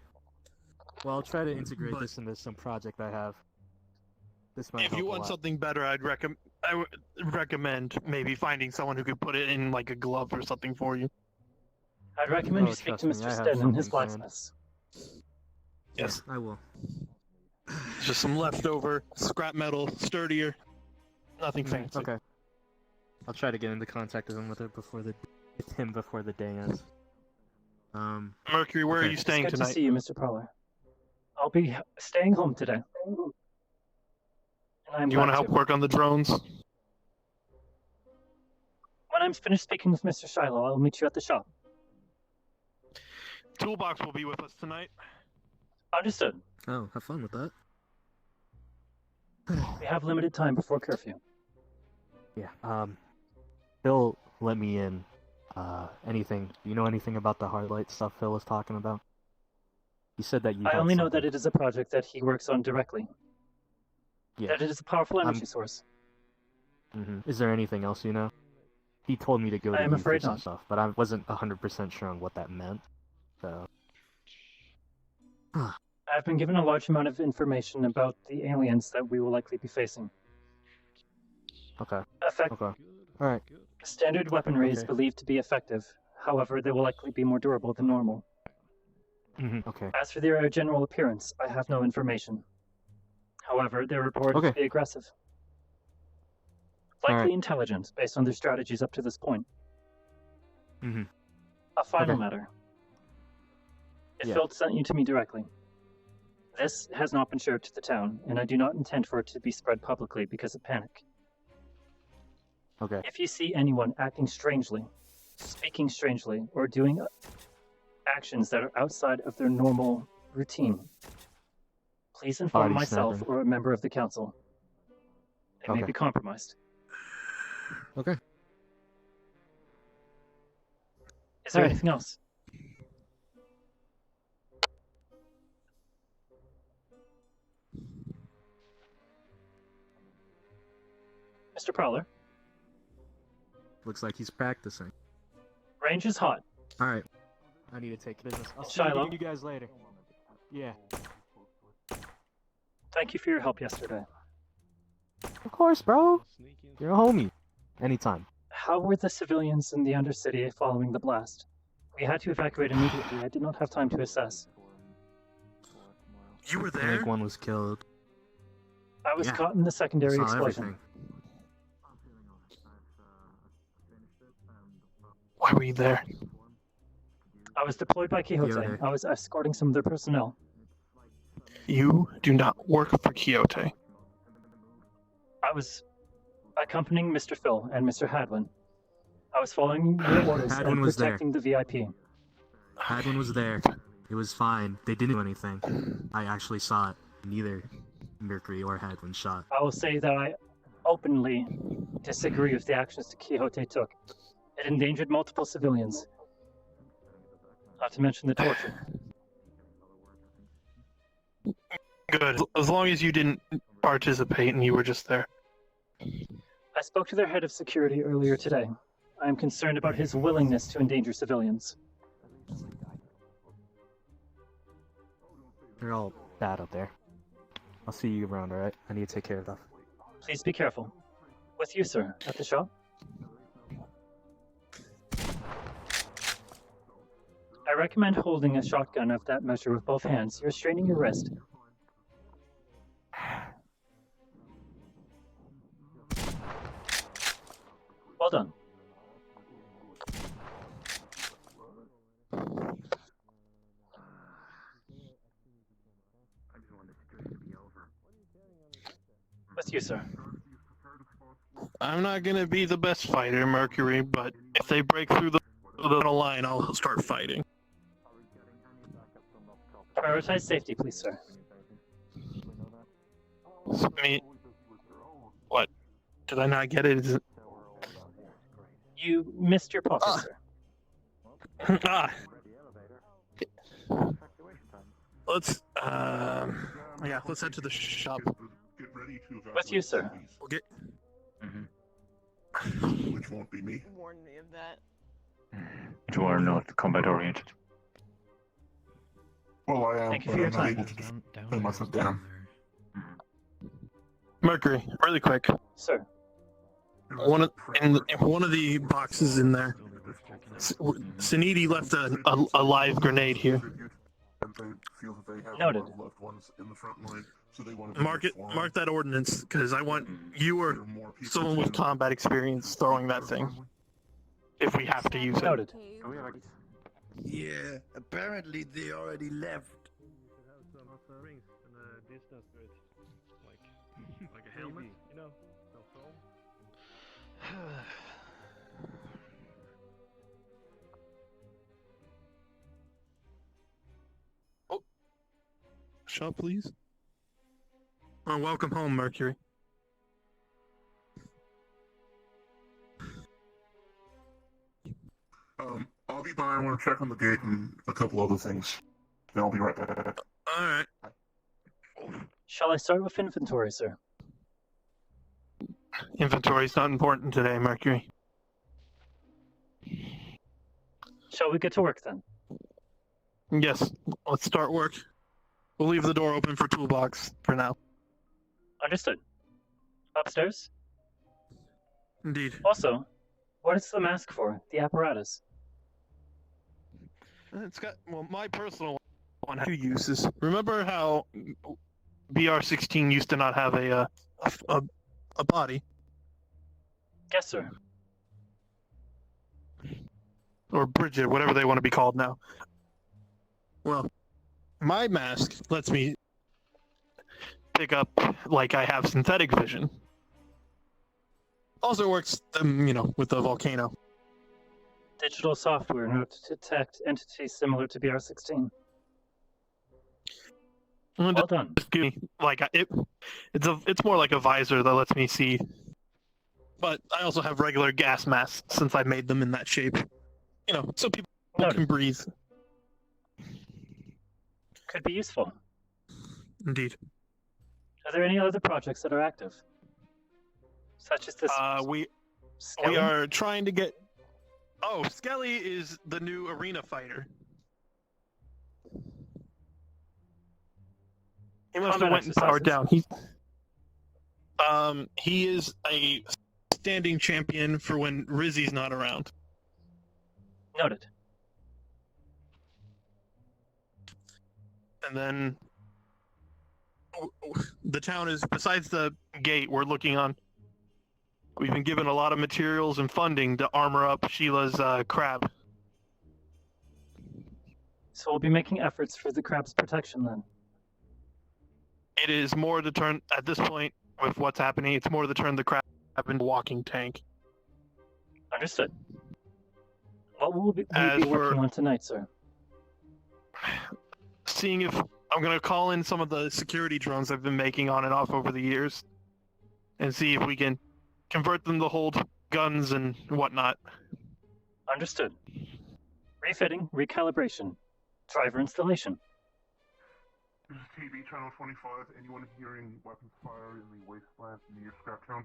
Well, I'll try to integrate But- this into some project I have. This might If help you a want lot. something better, I would recommend maybe finding someone who could put it in like a glove or something for you. I'd recommend Oh, you speak to trust me, I Mr. have Sten and his something planned. blacksmiths. Yes, I will. just some leftover scrap metal, sturdier, nothing fancy. Okay. I'll try to get into contact with him before the day ends. Mercury, where are okay. you staying It's good tonight? to see you, Mr. Prowler. I'll be staying home today. And I'm You want to glad help work on the drones? When I'm finished speaking with Mr. Shiloh, I'll meet you at the shop. Toolbox will be with us tonight. Understood. Oh, have fun with that. We have limited time before curfew. Yeah. Phil let me in. Anything? Do you know anything about the hardlight stuff Phil was talking about? He said that you. I had only know something. that it is a project that he works on directly. Yeah. That it is a powerful energy source. Is there anything else you know? He told me to go to I am you afraid for some not. stuff, but I wasn't 100% sure on what that meant. So. I've been given a large amount of information about the aliens that we will likely be facing. Okay. Effect- Okay. Alright. Standard weaponry is Okay. believed to be effective. However, they will likely be more durable than normal. Okay. As for their general appearance, I have no information. However, they're reported to Okay. be aggressive. Likely intelligent, based on their strategies up to this point. Mm-hmm. A final Okay. matter. If Yeah. Phil sent you to me directly. This has not been shared to the town, and I do not intend for it to be spread publicly because of panic. Okay. If you see anyone acting strangely, speaking strangely, or doing actions that are outside of their normal routine, please inform Body myself snapping. or a member of the council. They may Okay. be compromised. Okay. Is there Hey. anything else? Mr. Prowler, Looks like he's practicing. range is hot. All right. I need to take business. I'll see Shiloh. you guys later. Yeah. Thank you for your help yesterday. Of course, bro. You're a homie. Anytime. How were the civilians in the Undercity following the blast? We had to evacuate immediately. I did not have time to assess. You were I there? think one was killed. I was Yeah. caught in the secondary Saw explosion. everything. Why were you there? I was deployed by Quixote. Quixote. I was escorting some of their personnel. You do not work for Quixote. I was accompanying Mr. Phil and Mr. Hadwin. I was following your orders Hadwin and was there. protecting the VIP. Hadwin was there. It was fine. They didn't do anything. I actually saw it. Neither Mercury or Hadwin shot. I will say that I openly disagree with the actions that Quixote took. It endangered multiple civilians. Not to mention the torture. Good. As long as you didn't participate and you were just there. I spoke to their head of security earlier today. I am concerned about his willingness to endanger civilians. They're all bad up there. I'll see you around, alright? I need to take care of stuff. Please be careful. With you, sir, at the shop? I recommend holding a shotgun of that measure with both hands. You're straining your wrist. Well done. With you, sir. I'm not gonna be the best fighter, Mercury, but if they break through the line, I'll start fighting. Prioritize safety, please, sir. I mean, what? Did I not get it? Is it... You missed your pocket, sir. Ah. Let's yeah, let's head to the shop. Get ready to evacuate. With you, sir. Okay. Which won't be me. Warn me of that. You are not combat oriented. Well, I am, Thank you but for your I'm not time. able to just put myself down. Mercury, really quick. Sir. One of in one of the boxes in there, Sanidi left a live grenade here. And they feel that they have Noted. a lot of loved ones in the front line, so they want to Mark it, mark that ordinance, because I want you or someone with combat experience throwing that thing. If we have to use it. Noted. Yeah, apparently they already left. Like a helmet, you know? No foam. Shot, please. Oh, welcome home, Mercury. I'll be by. I want to check on the gate and a couple other things. Then I'll be right back. Alright. Shall I start with inventory, sir? Inventory's not important today, Mercury. Shall we get to work then? Yes, let's start work. We'll leave the door open for toolbox for now. Understood. Upstairs? Indeed. Also, what is the mask for? The apparatus? It's got, well, my personal one has two uses. Remember how BR-16 used to not have a body? Yes, sir. Or Bridget, whatever they want to be called now. Well, my mask lets me pick up like I have synthetic vision. Also works, with the volcano. Digital software in order to detect entities similar to BR-16. Well done. Just give me it's more like a visor that lets me see. But I also have regular gas masks since I made them in that shape. So people can breathe. Could be useful. Indeed. Are there any other projects that are active? Such as this? We Skelly? are trying to get. Oh, Skelly is the new arena fighter. He must have went and powered down. He is a standing champion for when Rizzy's not around. Noted. And then the town is, besides the gate we're looking on, we've been given a lot of materials and funding to armor up Sheila's crab. So we'll be making efforts for the crab's protection then. It is more to turn, at this point, with what's happening, it's more to turn the crab into a walking tank. Understood. What will we be working on tonight, sir? Seeing if I'm going to call in some of the security drones I've been making on and off over the years and see if we can convert them to hold guns and whatnot. Understood. Refitting, recalibration, driver installation. This is TV Channel 25. Anyone hearing weapons fire in the wasteland near Scraptown?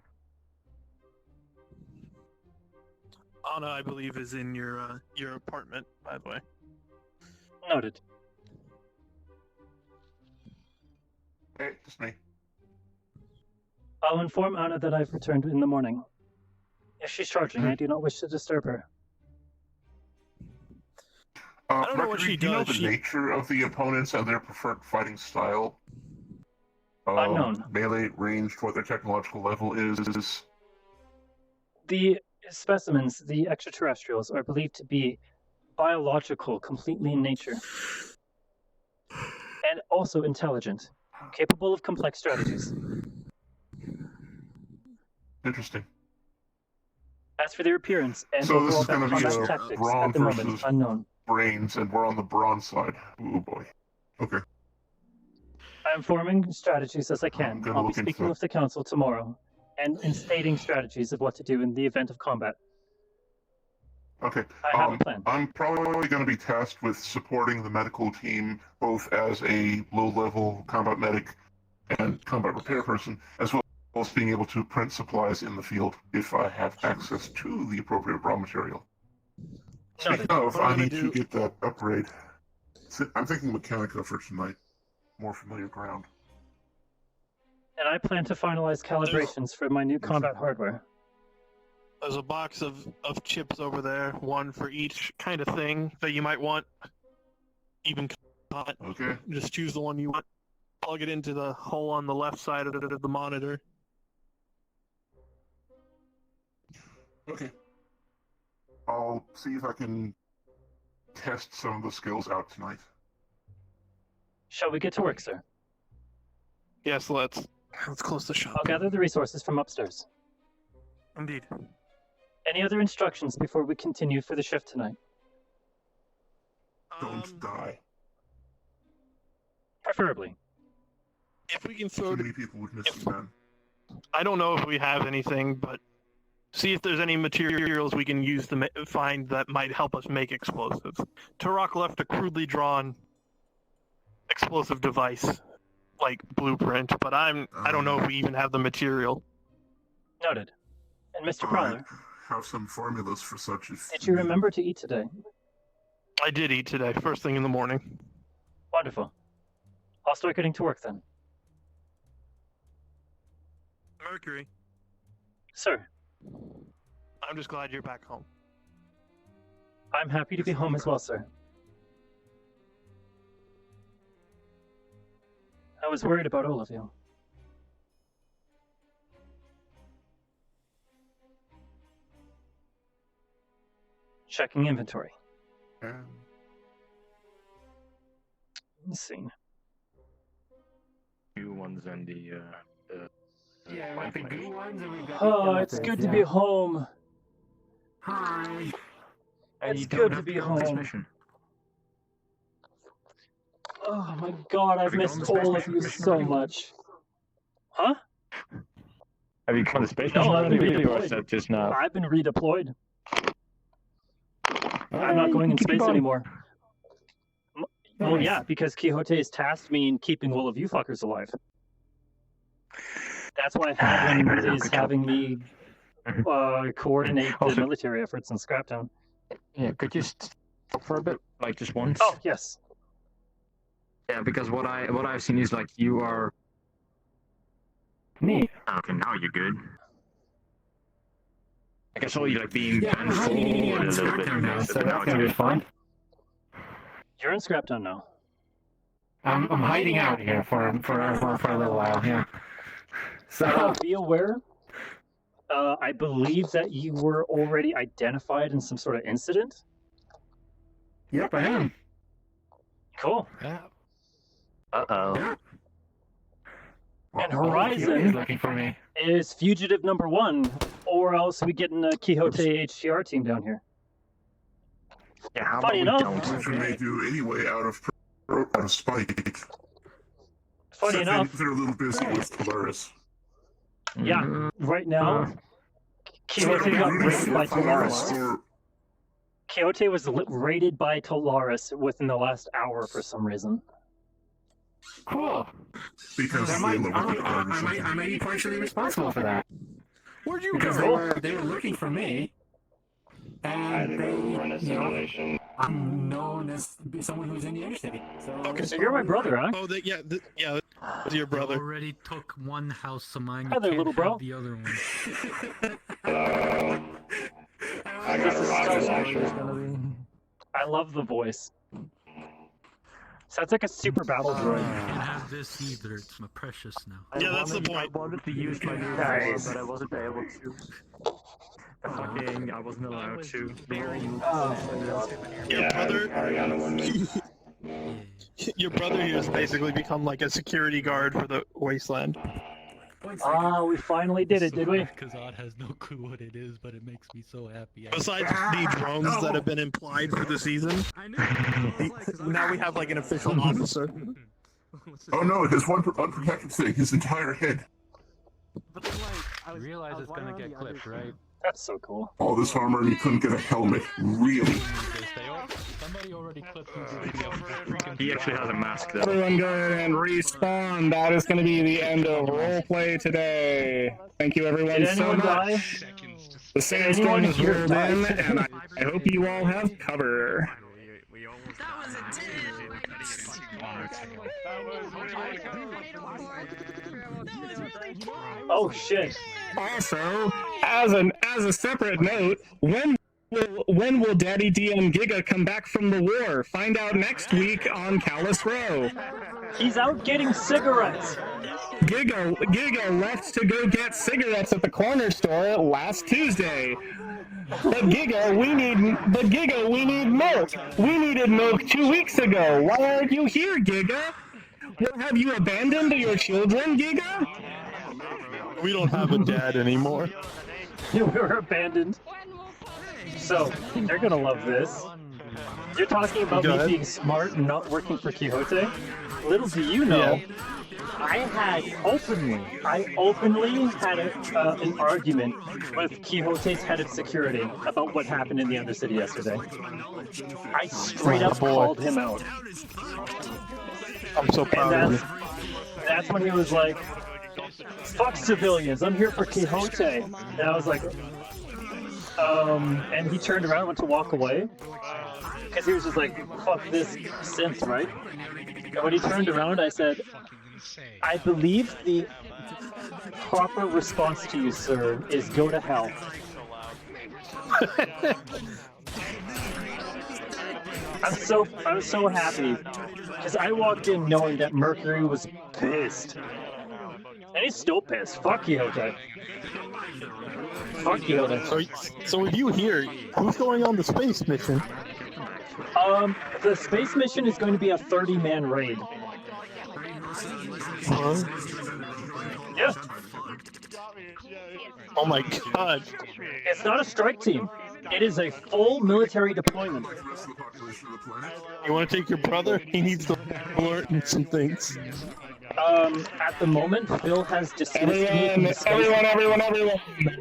Anna, I believe, is in your apartment, by the way. Noted. Hey, just me. I'll inform Anna that I've returned in the morning. If she's charging, I do not wish to disturb her. I don't know what Mercury, she do you know does. the nature of the opponents and their preferred fighting style? Unknown. Melee, ranged, what their technological level is. The specimens, the extraterrestrials, are believed to be biological completely in nature. And also intelligent, capable of complex strategies. Interesting. As for their appearance and So this overall is going to be combat a tactics brawn at the moment, versus unknown. brains, and we're on the brawn side. Ooh boy. Okay. I am forming strategies as I can. gonna I'll be look into speaking it. with the council tomorrow, and instating strategies of what to do in the event of combat. Okay. I have a plan. I'm probably going to be tasked with supporting the medical team, both as a low-level combat medic and combat repair person, as well as being able to print supplies in the field if I have access to the appropriate raw material. Speaking of, I need to get that upgrade. I'm thinking Mechanica for tonight. More familiar ground. And I plan to finalize calibrations for my new combat hardware. There's a box of chips over there, one for each kind of thing that you might want. Even cut. Okay. Just choose the one you want. Plug it into the hole on the left side of the monitor. Okay. I'll see if I can test some of the skills out tonight. Shall we get to work, sir? Yes, let's close the shop. I'll gather the resources from upstairs. Indeed. Any other instructions before we continue for the shift tonight? Don't die. Preferably. If we can throw Too many people would miss the men. I don't know if we have anything, but see if there's any materials we can use to find that might help us make explosives. Turok left a crudely drawn explosive device, like blueprint, but I don't know if we even have the material. Noted. And Mr. Prowler, Have some formulas for such. did you remember to eat today? I did eat today, first thing in the morning. Wonderful. I'll start getting to work then. Mercury, Sir, I'm just glad you're back home. I'm happy to be home as well, sir. I was worried about all of you. Checking inventory. Let's see. New ones and the Yeah, we've got the good ones and we've got Oh, the it's good to be home. Hi. It's good to be home. Oh my god, I've missed all of you so much. Huh? Have you gone to space No, mission I've been already, or is redeployed. that just now? I've been redeployed. I'm not going in keep it space going. anymore. Well, Nice. yeah, because Quixote has tasked me in keeping all of you fuckers alive. That's why Hadwin is having me coordinate the Also- military efforts in Scraptown. Yeah, could you stop for a bit, like just once? Oh, yes. Yeah, because what I've seen is like you are. Neat. Okay, now you're good. Like I saw you like being bent forward a little bit, now, so but now that's gonna be it's fun. You're in Scraptown now. I'm hiding out here for a little while. Yeah. So Be aware. I believe that you were already identified in some sort of incident. yep, I am. Cool. Yeah. Uh-oh. And He's Horizon looking for me. is fugitive number 1, or else we get in a Quixote HCR team down here. Yeah, how Funny about enough, we Which we may do anyway out of spite. Funny So enough, they're a little busy with Polaris. yeah, right now, So Quixote got rooting raided by for Polaris Callous. or Quixote was raided by Callous within the last hour for some reason. Cool. because I they might, lowered the guard or something. I might be partially responsible for that. Where'd you Because go? they were looking for me, and they, I'm known as someone who's in the inner city. So Okay, so you're my brother, huh? Oh, yeah, that's your brother. Already took one house of mine. Hi You there, can't little bro. have the other one. I This is so I love the voice. Sounds like a super battle You droid. can't have this either. It's my precious now. Yeah, that's the point. I wanted to use my new Nice. but I wasn't able to. I wasn't allowed to. Your brother. Your brother here has basically become like a security guard for the wasteland. Ah, we finally did it, did we? Because Odd has no clue what it is, but it makes me so happy. Besides the drones that have been implied for the season, now we have like an official officer. Oh no, it has one unprotected thing, his entire head. You realize it's gonna get clipped, right? That's so cool. All this armor and he couldn't get a helmet. Really? Somebody already clipped He actually has a mask though. Everyone go ahead and respawn. That is going to be the end of roleplay today. Thank you everyone Did so anyone die? much. The sandstorm is rolled in, and I hope you all have cover. Oh shit. Also, as a separate note, when will Daddy DM Giga come back from the war? Find out next week on Callous Row. He's out getting cigarettes. Giga left to go get cigarettes at the corner store last Tuesday. But Giga, we need milk. We needed milk 2 weeks ago. Why aren't you here, Giga? Well, have you abandoned your children, Giga? We don't have a dad anymore. We were abandoned. So, they're gonna love this. You're talking about Go me ahead. being smart and not working for Quixote? Little do you know, I openly had an argument with Quixote's head of security about what happened in the Undercity yesterday. I straight up called him out. I'm so proud of you. That's when he was like, fuck civilians, I'm here for Quixote. And I was like, and he turned around and went to walk away. Because he was just like, fuck this synth, right? And when he turned around, I said, I believe the proper response to you, sir, is go to hell. I'm so happy. Because I walked in knowing that Mercury was pissed. And he's still pissed. Fuck Quixote. Fuck Yoda. So with you here, who's going on the space mission? The space mission is going to be a 30-man raid. Huh? Yeah. Oh my god. It's not a strike team. It is a full military deployment. You want to take your brother? He needs to learn some things. At the moment, Phil has dismissed me from the space. Everyone!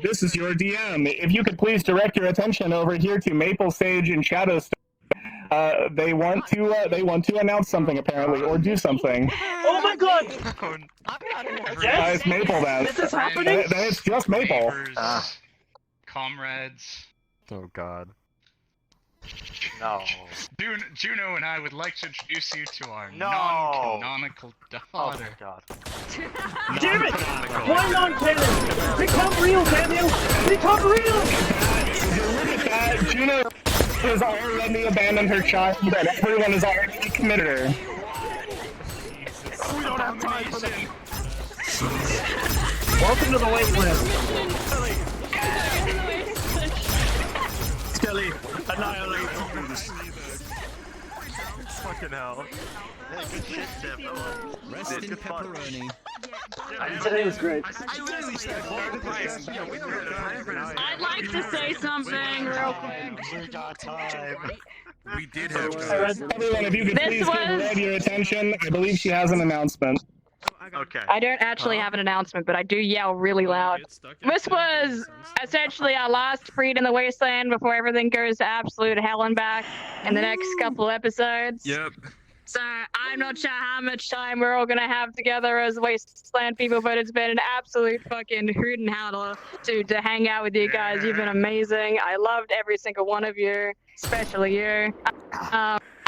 This is your DM. If you could please direct your attention over here to Maple Sage and Shadowstone. They want to announce something apparently, or do something. Oh my god! Yes, it's Maple then. This is happening? Then it's just Maple. Comrades. Oh god. No. Juno and I would like to introduce you to our non-canonical daughter. Oh god. Damn it! Why non-canon? Become real, damn you! Become real! Look at that. Juno has already abandoned her child, and everyone has already committed her. We don't have time for this. Welcome to the wasteland. Skelly, annihilate. Fucking hell. Yeah, good shit, Jeff. Rest in pepperoni. Today was great. I'd like to say something real quick. We got time. We did have Everyone, if you could please give Red your attention, I believe she has an announcement. Okay. I don't actually have an announcement, but I do yell really loud. This was essentially our last Freed in the Wasteland before everything goes to absolute hell and back in the next couple episodes. Yep. So I'm not sure how much time we're all gonna have together as Wasteland people, but it's been an absolute fucking hoot and howl to hang out with you guys. You've been amazing. I loved every single one of you, especially you.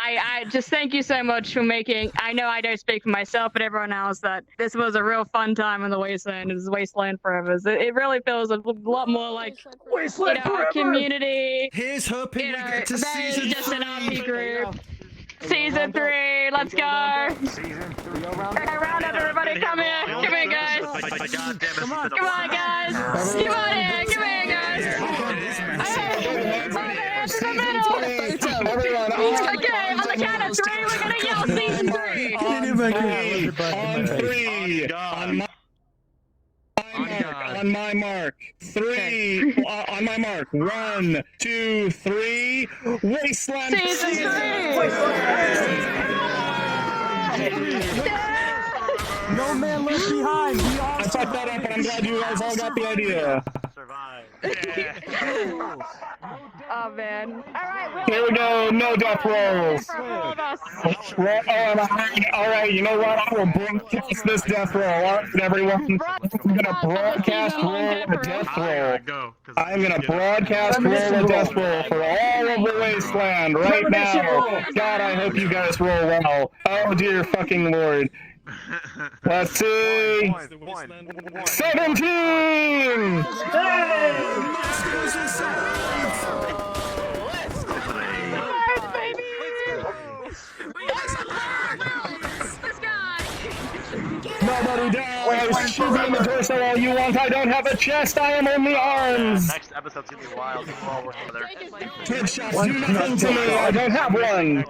I just thank you so much for making. I know I don't speak for myself, but everyone else that this was a real fun time in the Wasteland. It was Wasteland Forever. It really feels a lot more like Wasteland a community. Here's hoping we get to than season just an 3. RP group. Season 3, let's go! Hey, round up, everybody, come here! Come here, guys! Come on, guys! Come on here! Come here, guys! Hey, my man, to the middle! Okay, on the count of 3, we're gonna yell season 3! On 3! On my mark. 3. On my mark. 1, 2, 3. Wasteland Season 3! No man left behind. I fucked that up, and I'm glad you guys all got the idea. Oh man. Alright, Here we go. No death rolls. Alright, you know what? I will broadcast this death roll. Alright, everyone. I'm gonna broadcast roll a death roll. I'm gonna broadcast roll a death roll for all of the wasteland right now. God, I hope you guys roll well. Oh dear fucking lord. Let's see. 17! Nobody dies! Shoot me in the torso all you want. I don't have a chest. I am only arms. Next episode's gonna be wild. We'll all work together. Headshots do nothing to me. I don't have one.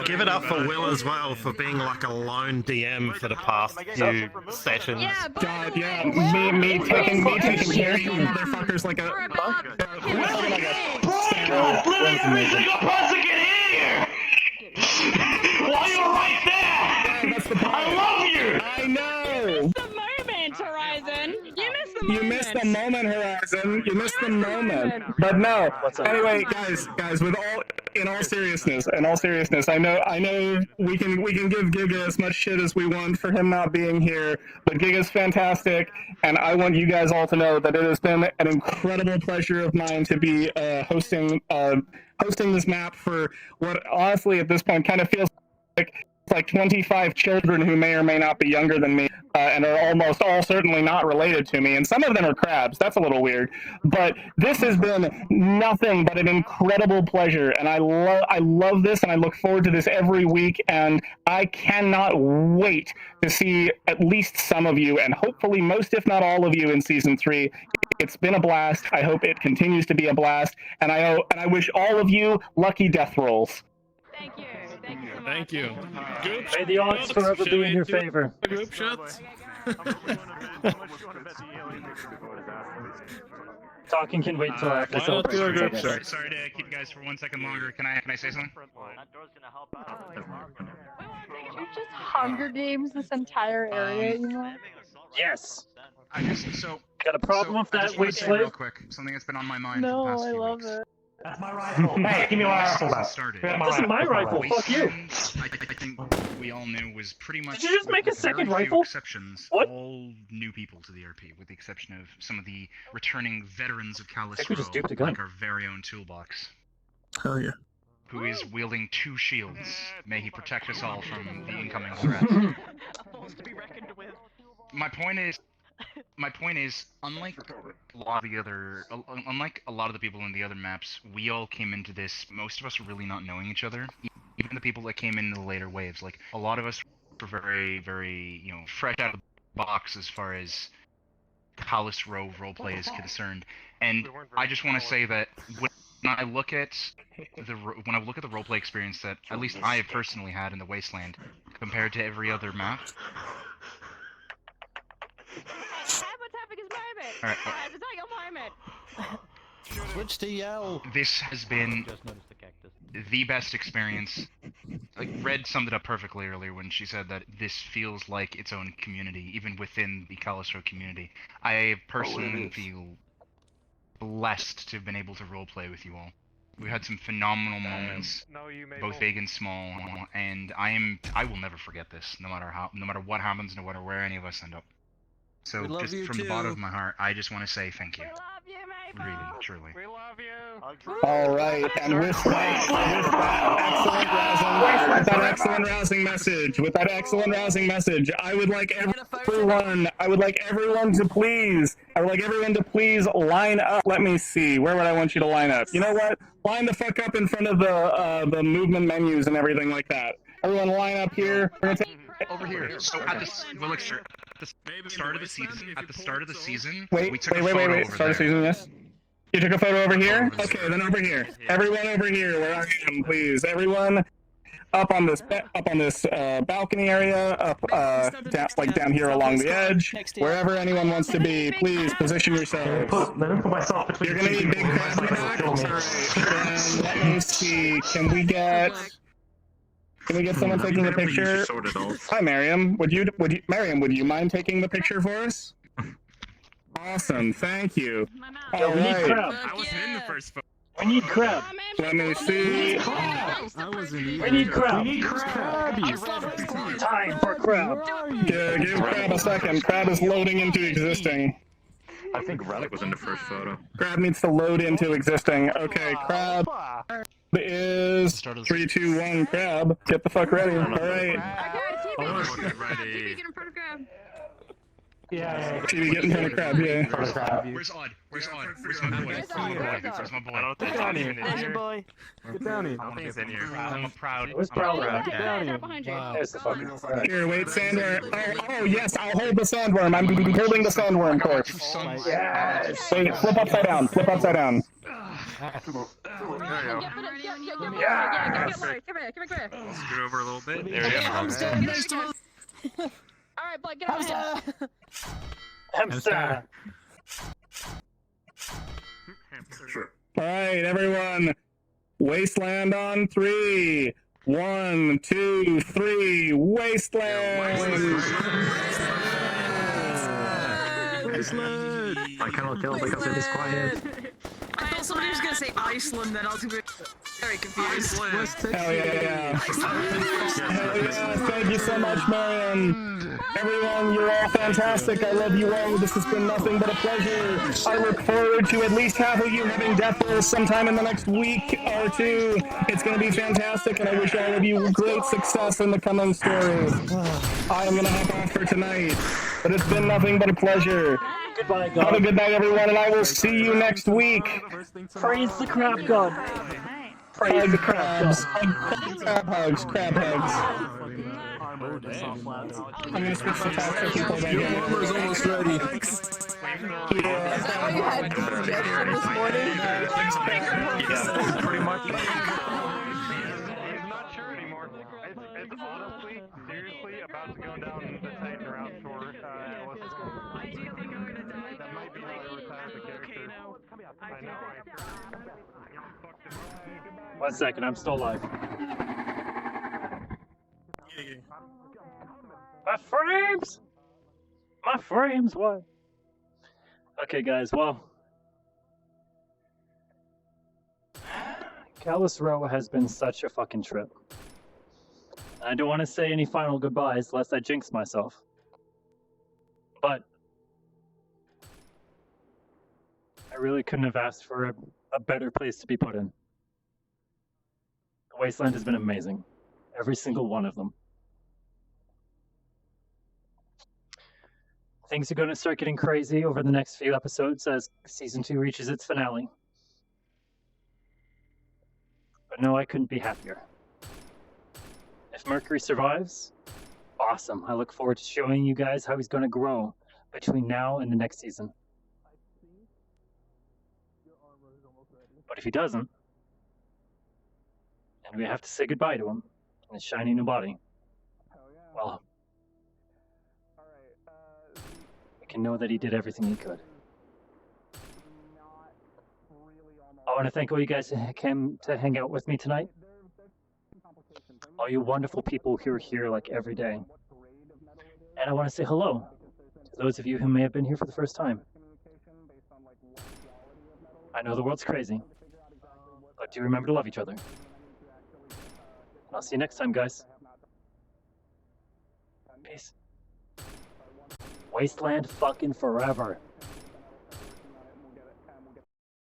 Give it up for Will as well for being like a lone DM for the past few sessions. God, yeah, me taking care of you motherfuckers like a. Let every single person get in here! While you're right there! I love you! I know! The moment, Horizon! You missed the moment, Horizon. You missed the moment. But no. Anyway, guys, in all seriousness, I know we can give Giga as much shit as we want for him not being here, but Giga's fantastic, and I want you guys all to know that it has been an incredible pleasure of mine to be hosting this map for what honestly at this point kind of feels like like 25 children who may or may not be younger than me, and are almost all certainly not related to me, and some of them are crabs. That's a little weird. But this has been nothing but an incredible pleasure, and I love this, and I look forward to this every week, and I cannot wait to see at least some of you, and hopefully most, if not all of you, in Season 3. It's been a blast. I hope it continues to be a blast, and I wish all of you lucky death rolls. Thank you. Thank you so much. Thank you. Group May the odds shots. forever Shall be we in your do favor. a group shots. Talking can wait till after Why not do a group Sorry, shot? sorry to keep you guys for 1 second longer. Can I say something? Just Hunger Games this entire area, you know? Yes. I just Got a problem with I that, just want wait, to say slave? real quick something that's been on my mind No, for the past I few love weeks. it. That's my rifle. Hey, give me my rifle back. Started. Give me This is my rifle. Wasteland, Fuck you. I think we all knew was pretty much. Did you just make a with second very few rifle? Exceptions. What? All new people to the RP, with the exception of some of the returning veterans of Callous think we just Row, duped a gun. like our very own Toolbox, Hell yeah. who is wielding 2 shields. May he protect us all from the incoming threat. My point is, unlike a lot of the people in the other maps, we all came into this, most of us really not knowing each other. Even the people that came in the later waves, like a lot of us were very, very, fresh out of the box as far as Callous Row roleplay is concerned. And I just want to say that when I look at the roleplay experience that at least I have personally had in the Wasteland compared to every other map. Alright, Switch to yell. this has been the best experience. Like, Red summed it up perfectly earlier when she said that this feels like its own community, even within the Callous Row community. I personally feel blessed to have been able to roleplay with you all. We had some phenomenal moments, both big and small, and I will never forget this, no matter what happens, no matter where any of us end up. So, We love just you from too. the bottom of my heart, I just want to say thank you. Really, truly. We love you. All right, and with that excellent rousing message, I would like everyone to please line up. Let me see, where would I want you to line up? You know what? Line the fuck up in front of the movement menus and everything like that. Everyone line up here. We're gonna take Over here. So at the start of the season, Wait, we took a photo over Start of there. season, yes. You took a photo over here? Okay, then over here. Everyone over here, where I am, please. Everyone up on this balcony area, down here along the edge, wherever anyone wants to be. Please position yourselves. Let me put myself between You're gonna need big crab backs. Then let me see. Can we get someone taking the picture? Hi, Miriam. Would you mind taking the picture for us? Awesome, thank you. Yo, we need crab. I wasn't in the first photo. We need crab. Let me see. We need crab. Time for crab. Give crab a second. Crab is loading into existing. I think Relic was in the first photo. Crab needs to load into existing. Okay, crab is 3, 2, 1. Crab, get the fuck ready. All right. Yeah. TV, get in front of crab. Yeah. Where's Odd? Where's my boy? Where's my boy? Get down here. There's your boy. Get down here. I don't think he's in here. I'm proud. It was probably Get down here. There's the fucking Here, wait, sandworm. Oh, yes, I'll hold the sandworm. I'm holding the sandworm corpse. Yes. Wait, flip upside down. Flip upside down. Scoot over a little bit. There we go. Alright, but get out. Hamster. All right, everyone. Wasteland on 3. 1, 2, 3. Wasteland. I cannot kill because it is quiet. I thought somebody was gonna say Iceland, then I was gonna be. Very confused. Hell yeah. Hell yeah. Thank you so much, Marion. Everyone, you're all fantastic. I love you all. This has been nothing but a pleasure. I look forward to at least half of you having death rolls sometime in the next week or two. It's going to be fantastic, and I wish all of you great success in the coming story. I am going to hop off for tonight, but it's been nothing but a pleasure. Goodbye, God. Have a good night, everyone, and I will see you next week. Praise the crab god. Praise the crab god. Crab hugs, crab hugs. I'm gonna switch to talk so people don't Your armor's almost ready. Yeah. You had indigestion this morning. Pretty much. I'm not sure anymore. It's honestly, seriously about to go down the Titan route for that might be why I retired the character. I know. 1 second, I'm still alive. My frames! My frames, what? Okay, guys, well. Callous Row has been such a fucking trip. I don't want to say any final goodbyes lest I jinx myself. But I really couldn't have asked for a better place to be put in. The Wasteland has been amazing. Every single one of them. Things are going to start getting crazy over the next few episodes as Season 2 reaches its finale. But no, I couldn't be happier. If Mercury survives, awesome. I look forward to showing you guys how he's going to grow between now and the next season. But if he doesn't, and we have to say goodbye to him in his shiny new body, well, we can know that he did everything he could. I want to thank all you guys who came to hang out with me tonight. All you wonderful people who are here like every day. And I want to say hello to those of you who may have been here for the first time. I know the world's crazy, but do remember to love each other. I'll see you next time, guys. Peace. Wasteland fucking forever.